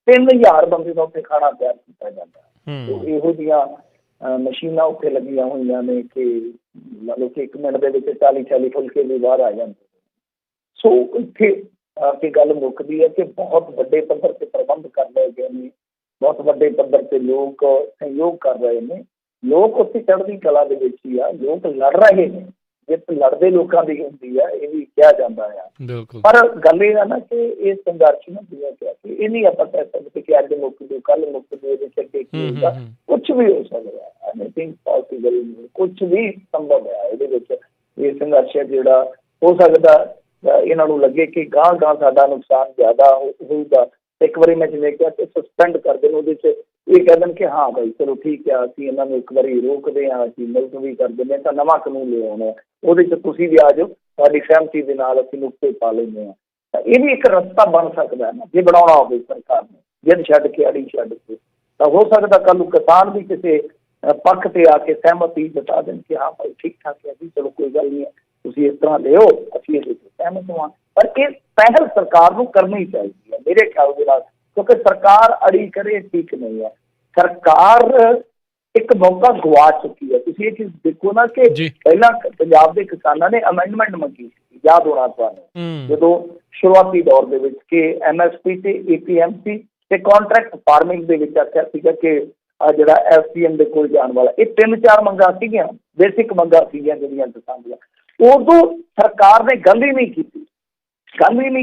3000 ਬੰਦੇ ਦਾ ਉੱਥੇ ਖਾਣਾ ਤਿਆਰ ਕੀਤਾ ਜਾਂਦਾ। ਇਹੋ ਜਿਹੀਆਂ ਮਸ਼ੀਨਾਂ ਉੱਥੇ ਲੱਗੀਆਂ ਹੋਈਆਂ ਨੇ ਕਿ ਮੰਨ ਲਓ ਕਿ 1 ਮਿੰਟ ਦੇ ਵਿੱਚ 40 ਫੁਲਕੇ ਵੀ ਬਾਹਰ ਆ ਜਾਂਦੇ। ਸੋ ਇੱਥੇ ਕਿ ਗੱਲ ਮੁੱਕਦੀ ਹੈ ਕਿ ਬਹੁਤ ਵੱਡੇ ਪੱਧਰ ਤੇ ਪ੍ਰਬੰਧ ਕਰ ਲਏ ਗਏ ਨੇ, ਬਹੁਤ ਵੱਡੇ ਪੱਧਰ ਤੇ ਲੋਕ ਸਹਿਯੋਗ ਕਰ ਰਹੇ ਨੇ, ਲੋਕ ਉੱਥੇ ਚੜ੍ਹਦੀ ਕਲਾ ਦੇ ਵਿੱਚ ਹੀ ਆ, ਲੋਕ ਲੜ ਰਹੇ ਨੇ, ਜਿੱਤ ਲੜਦੇ ਲੋਕਾਂ ਦੀ ਹੁੰਦੀ ਹੈ ਇਹ ਵੀ ਕਿਹਾ ਜਾਂਦਾ ਆ। ਪਰ ਗੱਲ ਇਹ ਹੈ ਨਾ ਕਿ ਇਹ ਸੰਘਰਸ਼ ਨੂੰ ਦਿਆ ਗਿਆ ਕਿ ਇਹ ਨਹੀਂ ਆਪਾਂ ਕਹਿ ਸਕਦੇ ਕਿ ਅੱਜ ਮੁੱਕ ਜੂ ਕੱਲ੍ਹ ਮੁੱਕ ਜੂ, ਇਹਦੇ ਚੱਕੇ ਕੀ ਹੋਊਗਾ, ਕੁਛ ਵੀ ਹੋ ਸਕਦਾ, ਐਨੀਥਿੰਗ ਪੋਸੀਬਲ, ਕੁਛ ਵੀ ਸੰਭਵ ਹੈ ਇਹਦੇ ਵਿੱਚ। ਇਹ ਸੰਘਰਸ਼ ਹੈ ਜਿਹੜਾ ਹੋ ਸਕਦਾ ਇਹਨਾਂ ਨੂੰ ਲੱਗੇ ਕਿ ਗਾਂਹ ਗਾਂਹ ਸਾਡਾ ਨੁਕਸਾਨ ਜ਼ਿਆਦਾ ਹੋਊਗਾ, ਇੱਕ ਵਾਰੀ ਮੈਂ ਜਿਵੇਂ ਕਿਹਾ ਕਿ ਸਸਪੈਂਡ ਕਰ ਦੇਣ, ਉਹਦੇ 'ਚ ਇਹ ਕਹਿ ਦੇਣ ਕਿ ਹਾਂ ਭਾਈ ਚਲੋ ਠੀਕ ਆ, ਅਸੀਂ ਇਹਨਾਂ ਨੂੰ ਇੱਕ ਵਾਰੀ ਰੋਕਦੇ ਹਾਂ, ਅਸੀਂ ਮੁਲਤਵੀ ਕਰ ਦਿੰਦੇ ਹਾਂ, ਤਾਂ ਨਵਾਂ ਕਾਨੂੰਨ ਲਿਆਉਣਾ, ਉਹਦੇ 'ਚ ਤੁਸੀਂ ਵੀ ਆ ਜਾਓ, ਤੁਹਾਡੀ ਸਹਿਮਤੀ ਦੇ ਨਾਲ ਅਸੀਂ ਨੁਕਤੇ ਪਾ ਲੈਂਦੇ ਹਾਂ। ਤਾਂ ਇਹ ਵੀ ਇੱਕ ਰਸਤਾ ਬਣ ਸਕਦਾ ਹੈ ਨਾ, ਜੇ ਬਣਾਉਣਾ ਹੋਵੇ ਸਰਕਾਰ ਨੇ, ਜਿੱਦ ਛੱਡ ਕੇ ਅੜੀ ਛੱਡ ਕੇ, ਤਾਂ ਹੋ ਸਕਦਾ ਕੱਲ੍ਹ ਨੂੰ ਕਿਸਾਨ ਵੀ ਕਿਸੇ ਪੱਖ ਤੇ ਆ ਕੇ ਸਹਿਮਤੀ ਜਤਾ ਦੇਣ ਕਿ ਹਾਂ ਭਾਈ ਠੀਕ ਠਾਕ ਹੈ ਜੀ, ਚਲੋ ਕੋਈ ਗੱਲ ਨਹੀਂ ਹੈ, ਤੁਸੀਂ ਇਸ ਤਰ੍ਹਾਂ ਲਿਓ, ਅਸੀਂ ਇਹਦੇ 'ਚ ਸਹਿਮਤ ਹਾਂ। ਪਰ ਇਹ ਪਹਿਲ ਸਰਕਾਰ ਨੂੰ ਕਰਨੀ ਚਾਹੀਦੀ ਹੈ ਮੇਰੇ ਖਿਆਲ ਦੇ ਨਾਲ, ਕਿਉਂਕਿ ਸਰਕਾਰ ਅੜੀ ਕਰੇ ਠੀਕ ਨਹੀਂ ਹੈ। ਸਰਕਾਰ ਇੱਕ ਮੌਕਾ ਗਵਾ ਚੁੱਕੀ ਹੈ। ਤੁਸੀਂ ਇਹ ਚੀਜ਼ ਦੇਖੋ ਨਾ ਕਿ ਪਹਿਲਾਂ ਪੰਜਾਬ ਦੇ ਕਿਸਾਨਾਂ ਨੇ ਅਮੈਂਡਮੈਂਟ ਮੰਗੀ ਸੀ, ਯਾਦ ਹੋਣਾ ਤੁਹਾਨੂੰ, ਜਦੋਂ ਸ਼ੁਰੂਆਤੀ ਦੌਰ ਦੇ ਵਿੱਚ ਕਿ MSP ਤੇ APMC ਤੇ ਕਾਂਟਰੈਕਟ ਫਾਰਮਿੰਗ ਦੇ ਵਿੱਚ ਆਖਿਆ ਸੀਗਾ ਕਿ ਜਿਹੜਾ FCM ਦੇ ਕੋਲ ਜਾਣ ਵਾਲਾ, ਇਹ 3-4 ਮੰਗਾਂ ਸੀਗੀਆਂ, ਬੇਸਿਕ ਮੰਗਾਂ ਸੀਗੀਆਂ ਜਿਹੜੀਆਂ ਕਿਸਾਨ ਦੀਆਂ। ਉਦੋਂ ਸਰਕਾਰ ਨੇ ਗੱਲ ਹੀ ਨਹੀਂ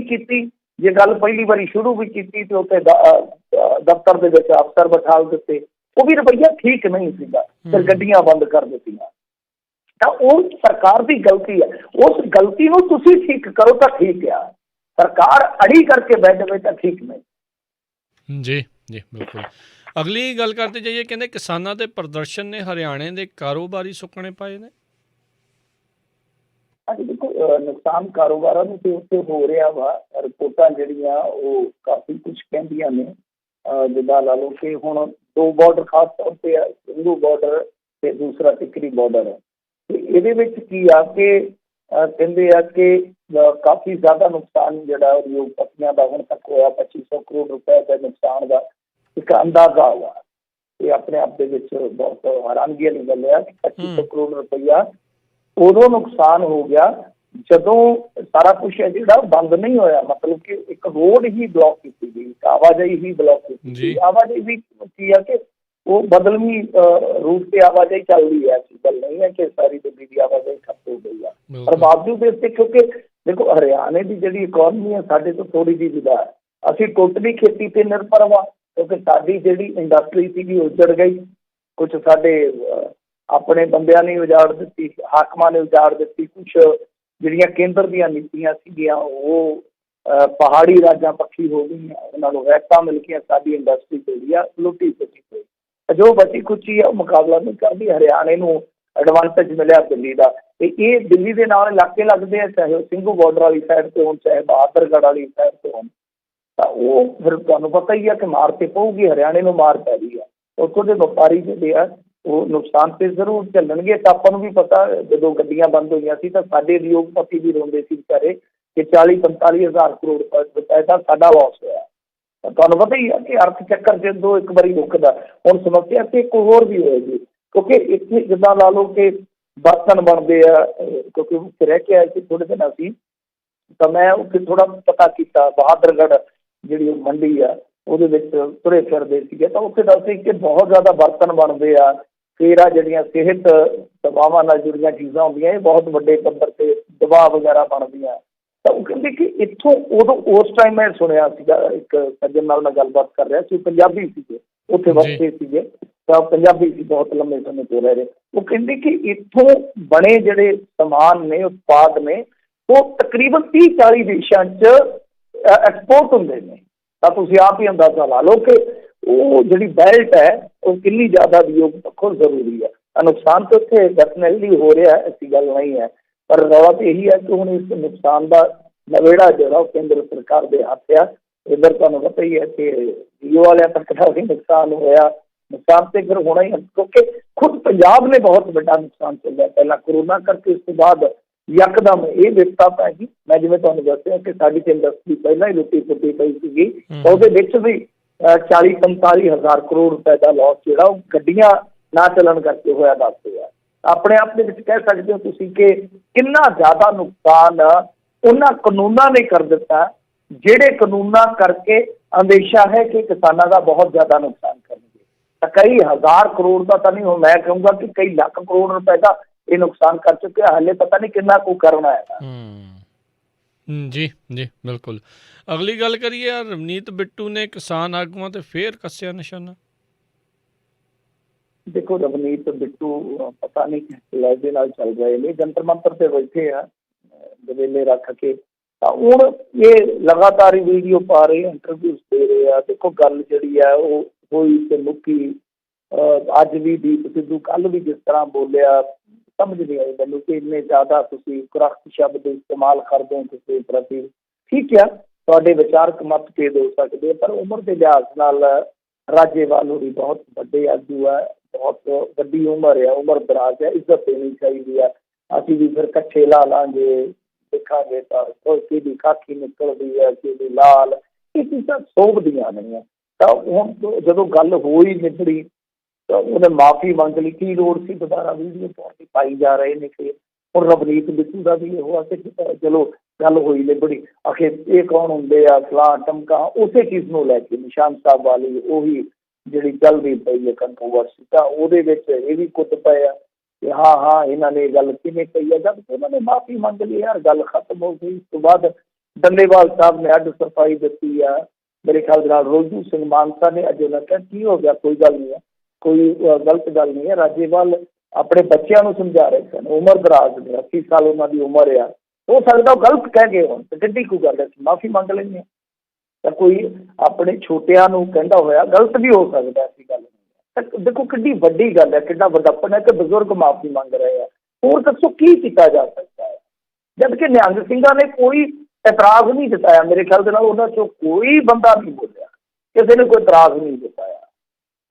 ਕੀਤੀ। ਜੇ ਗੱਲ ਪਹਿਲੀ ਵਾਰੀ ਸ਼ੁਰੂ ਵੀ ਕੀਤੀ ਤੇ ਉੱਥੇ ਦਫ਼ਤਰ ਦੇ ਵਿੱਚ ਅਫਸਰ ਬਿਠਾਲ ਦਿੱਤੇ, ਉਹ ਵੀ ਰਵੱਈਆ ਠੀਕ ਨਹੀਂ ਸੀਗਾ, ਫਿਰ ਗੱਡੀਆਂ ਬੰਦ ਕਰ ਦਿੱਤੀਆਂ। ਤਾਂ ਉਹ ਸਰਕਾਰ ਦੀ ਗਲਤੀ ਹੈ, ਉਸ ਗਲਤੀ ਨੂੰ ਤੁਸੀਂ ਠੀਕ ਕਰੋ ਤਾਂ ਠੀਕ ਆ, ਸਰਕਾਰ ਅੜੀ ਕਰਕੇ ਬੈਠ ਜਾਵੇ ਤਾਂ ਠੀਕ ਨਹੀਂ। ਜੀ ਜੀ ਬਿਲਕੁਲ। ਅਗਲੀ ਗੱਲ ਕਰਦੇ ਜਾਈਏ, ਕਹਿੰਦੇ ਕਿਸਾਨਾਂ ਦੇ ਪ੍ਰਦਰਸ਼ਨ ਨੇ ਹਰਿਆਣੇ ਦੇ ਕਾਰੋਬਾਰੀ ਸੁੱਕਣੇ ਪਾਏ ਨੇ। ਹਾਂਜੀ ਦੇਖੋ, ਨੁਕਸਾਨ ਕਾਰੋਬਾਰਾਂ ਨੂੰ ਤੇ ਉੱਥੇ ਹੋ ਰਿਹਾ ਵਾ, ਰਿਪੋਰਟਾਂ ਜਿਹੜੀਆਂ ਉਹ ਕਾਫੀ ਕੁਛ ਕਹਿੰਦੀਆਂ ਨੇ। ਜਿੱਦਾਂ ਲਾ ਲਓ ਕਿ ਹੁਣ 2 ਬਾਰਡਰ ਖਾਸ ਤੌਰ ਤੇ ਸਿੰਧੂ ਬਾਰਡਰ ਤੇ ਦੂਸਰਾ ਟਿਕਰੀ ਬਾਰਡਰ ਹੈ, ਤੇ ਇਹਦੇ ਵਿੱਚ ਕੀ ਆ ਕਿ ਕਹਿੰਦੇ ਆ ਕਿ ਕਾਫੀ ਜ਼ਿਆਦਾ ਨੁਕਸਾਨ ਜਿਹੜਾ ਉਦਯੋਗਪਤੀਆਂ ਦਾ ਹੁਣ ਤੱਕ ਹੋਇਆ, 2500 ਕਰੋੜ ਰੁਪਏ ਦਾ ਨੁਕਸਾਨ ਦਾ ਇੱਕ ਅੰਦਾਜ਼ਾ ਹੋਇਆ। ਇਹ ਆਪਣੇ ਆਪ ਦੇ ਵਿੱਚ ਬਹੁਤ ਹੈਰਾਨਗੀ ਵਾਲੀ ਗੱਲ ਹੈ ਕਿ 2500 ਕਰੋੜ ਰੁਪਈਆ ਉਦੋਂ ਨੁਕਸਾਨ ਹੋ ਗਿਆ ਜਦੋਂ ਸਾਰਾ ਕੁਛ ਹੈ ਜਿਹੜਾ ਬੰਦ ਨਹੀਂ ਹੋਇਆ, ਮਤਲਬ ਕਿ ਇੱਕ ਰੋਡ ਹੀ ਬਲੌਕ ਕੀਤੀ ਗਈ, ਆਵਾਜਾਈ ਹੀ ਬਲੌਕ ਕੀਤੀ ਗਈ। ਆਵਾਜਾਈ ਵੀ ਕੀ ਆ ਕਿ ਉਹ ਬਦਲਵੀਂ ਰੂਟ ਤੇ ਆਵਾਜਾਈ ਚੱਲਦੀ ਹੈ, ਐਸੀ ਗੱਲ ਨਹੀਂ ਹੈ ਕਿ ਸਾਰੀ ਦਿੱਲੀ ਦੀ ਆਵਾਜਾਈ ਠੱਪ ਹੋ ਗਈ ਆ। ਪਰ ਬਾਵਜੂਦ ਇਸ ਤੇ ਕਿਉਂਕਿ ਦੇਖੋ ਹਰਿਆਣੇ ਦੀ ਜਿਹੜੀ ਇਕੋਨਮੀ ਹੈ ਸਾਡੇ ਤੋਂ ਥੋੜ੍ਹੀ ਜਿਹੀ ਜੁਦਾ ਹੈ, ਅਸੀਂ ਟੋਟਲੀ ਖੇਤੀ ਤੇ ਨਿਰਭਰ ਹਾਂ, ਕਿਉਂਕਿ ਸਾਡੀ ਜਿਹੜੀ ਇੰਡਸਟਰੀ ਸੀਗੀ ਉੱਜੜ ਗਈ, ਕੁਛ ਸਾਡੇ ਆਪਣੇ ਬੰਦਿਆਂ ਨੇ ਉਜਾੜ ਦਿੱਤੀ, ਹਾਕਮਾਂ ਨੇ ਉਜਾੜ ਦਿੱਤੀ, ਕੁਛ ਜਿਹੜੀਆਂ ਕੇਂਦਰ ਦੀਆਂ ਨੀਤੀਆਂ ਸੀਗੀਆਂ ਉਹ ਪਹਾੜੀ ਰਾਜਾਂ ਪੱਖੀ ਹੋ ਗਈਆਂ, ਉਹਨਾਂ ਨੂੰ ਰੈਟਾਂ ਮਿਲ ਗਈਆਂ, ਸਾਡੀ ਇੰਡਸਟਰੀ ਜਿਹੜੀ ਆ ਲੁੱਟੀ ਪੁੱਟੀ ਹੋਈ, ਜੋ ਬਚੀ ਖੁਚੀ ਆ ਉਹ ਮੁਕਾਬਲਾ ਨਹੀਂ ਕਰਦੀ। ਹਰਿਆਣੇ ਨੂੰ ਐਡਵਾਂਟੇਜ ਮਿਲਿਆ ਦਿੱਲੀ ਦਾ, ਤੇ ਇਹ ਦਿੱਲੀ ਦੇ ਨਾਲ ਇਲਾਕੇ ਲੱਗਦੇ ਆ, ਚਾਹੇ ਉਹ ਸਿੰਘੂ ਬਾਰਡਰ ਵਾਲੀ ਸਾਈਡ ਤੇ ਹੋਣ, ਚਾਹੇ ਬਹਾਦਰਗੜ੍ਹ ਵਾਲੀ ਸਾਈਡ ਤੇ ਹੋਣ, ਤਾਂ ਉਹ ਫਿਰ ਤੁਹਾਨੂੰ ਪਤਾ ਹੀ ਆ ਕਿ ਮਾਰ ਤੇ ਪਊਗੀ, ਹਰਿਆਣੇ ਨੂੰ ਮਾਰ ਪੈ ਰਹੀ ਆ। ਉੱਥੋਂ ਦੇ ਵਪਾਰੀ ਜਿਹੜੇ ਆ ਉਹ ਨੁਕਸਾਨ ਤੇ ਜ਼ਰੂਰ ਝੱਲਣਗੇ। ਤਾਂ ਆਪਾਂ ਨੂੰ ਵੀ ਪਤਾ, ਜਦੋਂ ਗੱਡੀਆਂ ਬੰਦ ਹੋਈਆਂ ਸੀ ਤਾਂ ਸਾਡੇ ਉਦਯੋਗਪਤੀ ਵੀ ਰੋਂਦੇ ਸੀ ਵਿਚਾਰੇ ਕਿ 40-45 ਹਜ਼ਾਰ ਕਰੋੜ ਰੁਪਏ ਦਾ ਸਾਡਾ ਲਾਸ ਹੋਇਆ। ਤੁਹਾਨੂੰ ਪਤਾ ਹੀ ਹੈ ਕਿ ਅਰਥ ਚੱਕਰ ਜਦੋਂ ਇੱਕ ਵਾਰੀ ਰੁਕਦਾ, ਹੁਣ ਸਮੱਸਿਆ ਤੇ ਇੱਕ ਹੋਰ ਵੀ ਹੋਏਗੀ, ਕਿਉਂਕਿ ਇੱਥੇ ਜਿੱਦਾਂ ਲਾ ਲਓ ਕਿ ਬਰਤਨ ਬਣਦੇ ਆ, ਕਿਉਂਕਿ ਉੱਥੇ ਰਹਿ ਕੇ ਆਏ ਸੀ ਥੋੜ੍ਹੇ ਦਿਨ ਅਸੀਂ, ਤਾਂ ਮੈਂ ਉੱਥੇ ਥੋੜ੍ਹਾ ਪਤਾ ਕੀਤਾ, ਬਹਾਦਰਗੜ੍ਹ ਜਿਹੜੀ ਉਹ ਮੰਡੀ ਆ ਉਹਦੇ ਵਿੱਚ ਤੁਰੇ ਫਿਰਦੇ ਸੀਗੇ, ਤਾਂ ਉੱਥੇ ਦੱਸਦੇ ਕਿ ਬਹੁਤ ਜ਼ਿਆਦਾ ਬਰਤਨ ਬਣਦੇ ਆ, ਫਿਰ ਆ ਜਿਹੜੀਆਂ ਸਿਹਤ ਸੇਵਾਵਾਂ ਨਾਲ ਜੁੜੀਆਂ ਚੀਜ਼ਾਂ ਹੁੰਦੀਆਂ, ਇਹ ਬਹੁਤ ਵੱਡੇ ਪੱਧਰ 'ਤੇ ਦਵਾ ਵਗੈਰਾ ਬਣਦੀਆਂ। ਤਾਂ ਉਹ ਕਹਿੰਦੇ ਕਿ ਇੱਥੋਂ ਉਦੋਂ ਉਸ ਟਾਈਮ ਮੈਂ ਸੁਣਿਆ ਸੀਗਾ, ਇੱਕ ਸੱਜਣ ਨਾਲ ਮੈਂ ਗੱਲਬਾਤ ਕਰ ਰਿਹਾ ਸੀ, ਪੰਜਾਬੀ ਸੀਗੇ, ਉੱਥੇ ਵਸਦੇ ਸੀਗੇ, ਤਾਂ ਪੰਜਾਬੀ ਸੀ, ਬਹੁਤ ਲੰਮੇ ਸਮੇਂ ਤੋਂ ਰਹਿ ਰਹੇ। ਉਹ ਕਹਿੰਦੇ ਕਿ ਇੱਥੋਂ ਬਣੇ ਜਿਹੜੇ ਸਮਾਨ ਨੇ, ਉਤਪਾਦ ਨੇ, ਉਹ ਤਕਰੀਬਨ 30-40 ਦੇਸ਼ਾਂ 'ਚ ਐਕਸਪੋਰਟ ਹੁੰਦੇ ਨੇ। ਤਾਂ ਤੁਸੀਂ ਆਪ ਹੀ ਅੰਦਾਜ਼ਾ ਲਾ ਲਓ ਕਿ ਉਹ ਜਿਹੜੀ ਬੈਲਟ ਹੈ ਉਹ ਕਿੰਨੀ ਜ਼ਿਆਦਾ ਉਦਯੋਗ ਪੱਖੋਂ ਜ਼ਰੂਰੀ ਹੈ। ਨੁਕਸਾਨ ਤਾਂ ਉੱਥੇ ਡੈਫੀਨੈਟਲੀ ਹੋ ਰਿਹਾ, ਐਸੀ ਗੱਲ ਨਹੀਂ ਹੈ, ਪਰ ਰੌਲਾ ਤਾਂ ਇਹੀ ਹੈ ਕਿ ਹੁਣ ਇਸ ਨੁਕਸਾਨ ਦਾ ਨਵੇੜਾ ਜਿਹੜਾ ਉਹ ਕੇਂਦਰ ਸਰਕਾਰ ਦੇ ਹੱਥ ਆ। ਇੱਧਰ ਤੁਹਾਨੂੰ ਪਤਾ ਹੀ ਹੈ ਕਿ ਜੀਓ ਵਾਲਿਆਂ ਤੱਕ ਦਾ ਵੀ ਨੁਕਸਾਨ ਹੋਇਆ, ਨੁਕਸਾਨ ਤੇ ਫਿਰ ਹੋਣਾ ਹੀ ਹੈ, ਕਿਉਂਕਿ ਖੁਦ ਪੰਜਾਬ ਨੇ ਬਹੁਤ ਵੱਡਾ ਨੁਕਸਾਨ ਚੱਲਿਆ ਪਹਿਲਾਂ ਕਰੋਨਾ ਕਰਕੇ, ਉਸ ਤੋਂ ਬਾਅਦ ਯਕਦਮ ਇਹ ਵਿਪਤਾ ਪੈ ਗਈ। ਮੈਂ ਜਿਵੇਂ ਤੁਹਾਨੂੰ ਦੱਸਿਆ ਕਿ ਸਾਡੀ ਇੰਡਸਟਰੀ ਪਹਿਲਾਂ ਹੀ ਲੁੱਟੀ ਪੁੱਟੀ ਪਈ ਸੀਗੀ, ਉਹਦੇ ਵਿੱਚ ਵੀ 40-45 ਹਜ਼ਾਰ ਕਰੋੜ ਰੁਪਏ ਦਾ ਲਾਸ ਜਿਹੜਾ ਉਹ ਗੱਡੀਆਂ ਨਾ ਚੱਲਣ ਕਰਕੇ ਹੋਇਆ ਦੱਸਦੇ ਆ। ਆਪਣੇ ਆਪ ਦੇ ਵਿੱਚ ਕਹਿ ਸਕਦੇ ਹੋ ਤੁਸੀਂ ਕਿ ਕਿੰਨਾ ਜ਼ਿਆਦਾ ਨੁਕਸਾਨ ਉਹਨਾਂ ਕਾਨੂੰਨਾਂ ਨੇ ਕਰ ਦਿੱਤਾ, ਜਿਹੜੇ ਕਾਨੂੰਨਾਂ ਕਰਕੇ ਅੰਦੇਸ਼ਾ ਹੈ ਕਿ ਕਿਸਾਨਾਂ ਦਾ ਬਹੁਤ ਜ਼ਿਆਦਾ ਨੁਕਸਾਨ ਕਰਨਗੇ। ਤਾਂ ਕਈ ਹਜ਼ਾਰ ਕਰੋੜ ਦਾ ਤਾਂ ਨਹੀਂ, ਹੁਣ ਮੈਂ ਕਹੂੰਗਾ ਕਿ ਕਈ ਲੱਖ ਕਰੋੜ ਰੁਪਏ ਦਾ ਇਹ ਨੁਕਸਾਨ ਕਰ ਚੁੱਕਿਆ, ਹਾਲੇ ਪਤਾ ਨਹੀਂ ਕਿੰਨਾ ਕੁ ਕਰਨਾ ਹੈ। ਜੀ ਜੀ ਬਿਲਕੁਲ। ਅਗਲੀ ਗੱਲ ਕਰੀਏ, ਰਵਨੀਤ ਬਿੱਟੂ ਨੇ ਕਿਸਾਨ ਆਗੂਆਂ ਤੇ ਫੇਰ ਕੱਸਿਆ ਨਿਸ਼ਾਨਾ। ਦੇਖੋ ਰਵਨੀਤ ਬਿੱਟੂ ਪਤਾ ਨਹੀਂ ਕਿਸ ਲਹਿਜੇ ਨਾਲ ਚੱਲ ਰਹੇ ਨੇ, ਜੰਤਰ ਮੰਤਰ ਤੇ ਬੈਠੇ ਆ ਗਵੇਲੇ ਰੱਖ ਕੇ, ਤਾਂ ਹੁਣ ਇਹ ਲਗਾਤਾਰ ਹੀ ਵੀਡੀਓ ਪਾ ਰਹੇ, ਇੰਟਰਵਿਊ ਦੇ ਰਹੇ ਆ। ਦੇਖੋ ਗੱਲ ਜਿਹੜੀ ਹੈ ਉਹ ਹੋਈ ਤੇ ਮੁੱਕੀ। ਅੱਜ ਵੀ ਦੀਪ ਸਿੱਧੂ ਕੱਲ੍ਹ ਵੀ ਜਿਸ ਤਰ੍ਹਾਂ ਬੋਲਿਆ, ਸਮਝ ਨਹੀਂ ਆਈ ਮੈਨੂੰ ਕਿ ਇੰਨੇ ਜ਼ਿਆਦਾ ਤੁਸੀਂ ਕੁਰਖਤ ਸ਼ਬਦ ਇਸਤੇਮਾਲ ਕਰਦੇ ਹੋ ਕਿਸੇ ਪ੍ਰਤੀ। ਠੀਕ ਆ, ਤੁਹਾਡੇ ਵਿਚਾਰਕ ਮਤਭੇਦ ਹੋ ਸਕਦੇ, ਪਰ ਉਮਰ ਦੇ ਲਿਹਾਜ਼ ਨਾਲ ਰਾਜੇਵਾਲ ਹੋਰੀ ਬਹੁਤ ਵੱਡੇ ਆਗੂ ਹੈ, ਬਹੁਤ ਵੱਡੀ ਉਮਰ ਹੈ, ਉਮਰ ਦਰਾਜ਼ ਹੈ, ਇੱਜ਼ਤ ਦੇਣੀ ਚਾਹੀਦੀ ਹੈ। ਅਸੀਂ ਵੀ ਫਿਰ ਇਕੱਠੇ ਲਾ ਲਾਂਗੇ, ਦੇਖਾਂਗੇ ਤਾਂ ਕਿਹਦੀ ਖਾਕੀ ਨਿਕਲਦੀ ਹੈ, ਕਿਹਦੀ ਲਾਲ, ਇਹ ਚੀਜ਼ਾਂ ਸੋਭਦੀਆਂ ਨਹੀਂ ਹੈ। ਤਾਂ ਹੁਣ ਜਦੋਂ ਗੱਲ ਹੋਈ ਨਿਬੜੀ ਤਾਂ ਉਹਨੇ ਮਾਫੀ ਮੰਗ ਲਈ, ਕੀ ਲੋੜ ਸੀ ਦੁਬਾਰਾ ਵੀਡੀਓ ਪਾਈ ਜਾ ਰਹੇ ਨੇ। ਫਿਰ ਹੁਣ ਰਵਨੀਤ ਬਿੱਟੂ ਦਾ ਵੀ ਇਹੋ ਆ ਕਿ ਚਲੋ ਗੱਲ ਹੋਈ ਨਿਬੜੀ, ਆਖਿਰ ਇਹ ਕੌਣ ਹੁੰਦੇ ਆ, ਫਲਾਂ ਟਮਕਾ, ਉਸੇ ਚੀਜ਼ ਨੂੰ ਲੈ ਕੇ ਨਿਸ਼ਾਨ ਸਾਹਿਬ ਵਾਲੀ ਉਹੀ ਜਿਹੜੀ ਚੱਲਦੀ ਪਈ ਹੈ ਕੰਟਰੋਵਰਸੀ, ਤਾਂ ਉਹਦੇ ਵਿੱਚ ਇਹ ਵੀ ਕੁੱਟ ਪਏ ਆ ਕਿ ਹਾਂ ਇਹਨਾਂ ਨੇ ਗੱਲ ਕਿਵੇਂ ਕਹੀ ਹੈ, ਜਦ ਉਹਨਾਂ ਨੇ ਮਾਫੀ ਮੰਗ ਲਈ, ਯਾਰ ਗੱਲ ਖਤਮ ਹੋ ਗਈ। ਉਸ ਤੋਂ ਬਾਅਦ ਡੱਲੇਵਾਲ ਸਾਹਿਬ ਨੇ ਅੱਡ ਸਫਾਈ ਦਿੱਤੀ ਆ, ਮੇਰੇ ਖਿਆਲ ਦੇ ਨਾਲ ਰੋਜੂ ਸਿੰਘ ਮਾਨਸਾ ਨੇ ਅੱਜ ਉਹਨਾਂ ਕਿਹਾ ਕੀ ਹੋ ਗਿਆ, ਕੋਈ ਗੱਲ ਨਹੀਂ ਹੈ, ਕੋਈ ਗਲਤ ਗੱਲ ਨਹੀਂ ਹੈ। ਰਾਜੇਵਾਲ ਆਪਣੇ ਬੱਚਿਆਂ ਨੂੰ ਸਮਝਾ ਰਹੇ ਸਨ, ਉਮਰ ਦਰਾਜ਼ ਨੇ, 80 ਸਾਲ ਉਹਨਾਂ ਦੀ ਉਮਰ ਆ, ਹੋ ਸਕਦਾ ਉਹ ਗਲਤ ਕਹਿ ਗਏ ਹੋਣ, ਤੇ ਕਿੱਡੀ ਕੋਈ ਗੱਲ ਹੈ, ਮਾਫੀ ਮੰਗ ਲੈਂਦੇ ਹਾਂ। ਤਾਂ ਕੋਈ ਆਪਣੇ ਛੋਟਿਆਂ ਨੂੰ ਕਹਿੰਦਾ ਹੋਇਆ ਗਲਤ ਵੀ ਹੋ ਸਕਦਾ, ਐਸੀ ਗੱਲ ਨਹੀਂ ਹੈ। ਦੇਖੋ ਕਿੱਡੀ ਵੱਡੀ ਗੱਲ ਹੈ, ਕਿੱਡਾ ਵੱਡਾਪਨ ਹੈ ਕਿ ਬਜ਼ੁਰਗ ਮਾਫੀ ਮੰਗ ਰਹੇ ਆ। ਹੋਰ ਦੱਸੋ ਕੀ ਕੀਤਾ ਜਾ ਸਕਦਾ ਹੈ, ਜਦ ਕਿ ਨਿਹੰਗ ਸਿੰਘਾਂ ਨੇ ਕੋਈ ਇਤਰਾਜ਼ ਨਹੀਂ ਜਤਾਇਆ, ਮੇਰੇ ਖਿਆਲ ਦੇ ਨਾਲ ਉਹਨਾਂ 'ਚੋਂ ਕੋਈ ਬੰਦਾ ਨਹੀਂ ਬੋਲਿਆ, ਕਿਸੇ ਨੇ ਕੋਈ ਇਤਰਾਜ਼ ਨਹੀਂ ਜਤਾਇਆ,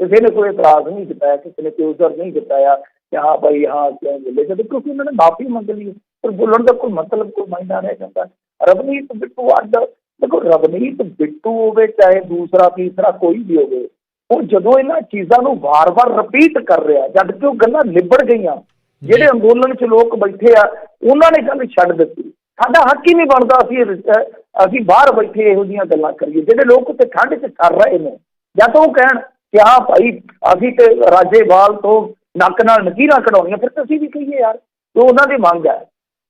ਕਿਸੇ ਨੇ ਕੋਈ ਇਤਰਾਜ਼ ਨਹੀਂ ਜਤਾਇਆ, ਕਿਸੇ ਨੇ ਕੋਈ ਉਜ਼ਰ ਨਹੀਂ ਜਤਾਇਆ ਕਿ ਹਾਂ ਭਾਈ ਹਾਂ ਕਿਉਂ ਬੋਲੇ, ਜਦੋਂ ਕਿਉਂਕਿ ਉਹਨਾਂ ਨੇ ਮਾਫੀ ਮੰਗ ਲਈ, ਪਰ ਬੋਲਣ ਦਾ ਕੋਈ ਮਤਲਬ ਕੋਈ ਮਾਇਨਾ ਰਹਿ ਜਾਂਦਾ। ਰਵਨੀਤ ਬਿੱਟੂ ਅੱਡ, ਦੇਖੋ ਰਵਨੀਤ ਬਿੱਟੂ ਹੋਵੇ ਚਾਹੇ ਦੂਸਰਾ ਤੀਸਰਾ ਕੋਈ ਵੀ ਹੋਵੇ, ਹੁਣ ਜਦੋਂ ਇਹਨਾਂ ਚੀਜ਼ਾਂ ਨੂੰ ਵਾਰ-ਵਾਰ ਰਿਪੀਟ ਕਰ ਰਿਹਾ, ਜਦ ਕਿ ਉਹ ਗੱਲਾਂ ਨਿਬੜ ਗਈਆਂ, ਜਿਹੜੇ ਅੰਦੋਲਨ 'ਚ ਲੋਕ ਬੈਠੇ ਆ ਉਹਨਾਂ ਨੇ ਗੱਲ ਛੱਡ ਦਿੱਤੀ। ਸਾਡਾ ਹੱਕ ਹੀ ਨਹੀਂ ਬਣਦਾ ਅਸੀਂ ਬਾਹਰ ਬੈਠੇ ਇਹੋ ਜਿਹੀਆਂ ਗੱਲਾਂ ਕਰੀਏ, ਜਿਹੜੇ ਲੋਕ ਉੱਥੇ ਠੰਡ 'ਚ ਕਰ ਰਹੇ ਨੇ, ਜਾਂ ਤਾਂ ਉਹ ਕਹਿਣ ਕਿ ਹਾਂ ਭਾਈ ਅਸੀਂ ਤੇ ਰਾਜੇਵਾਲ ਤੋਂ ਨੱਕ ਨਾਲ ਨਕੀਰਾਂ ਕਢਾਉਣੀਆਂ, ਫਿਰ ਤਾਂ ਅਸੀਂ ਵੀ ਕਹੀਏ ਯਾਰ ਜੋ ਉਹਨਾਂ ਦੀ ਮੰਗ ਹੈ।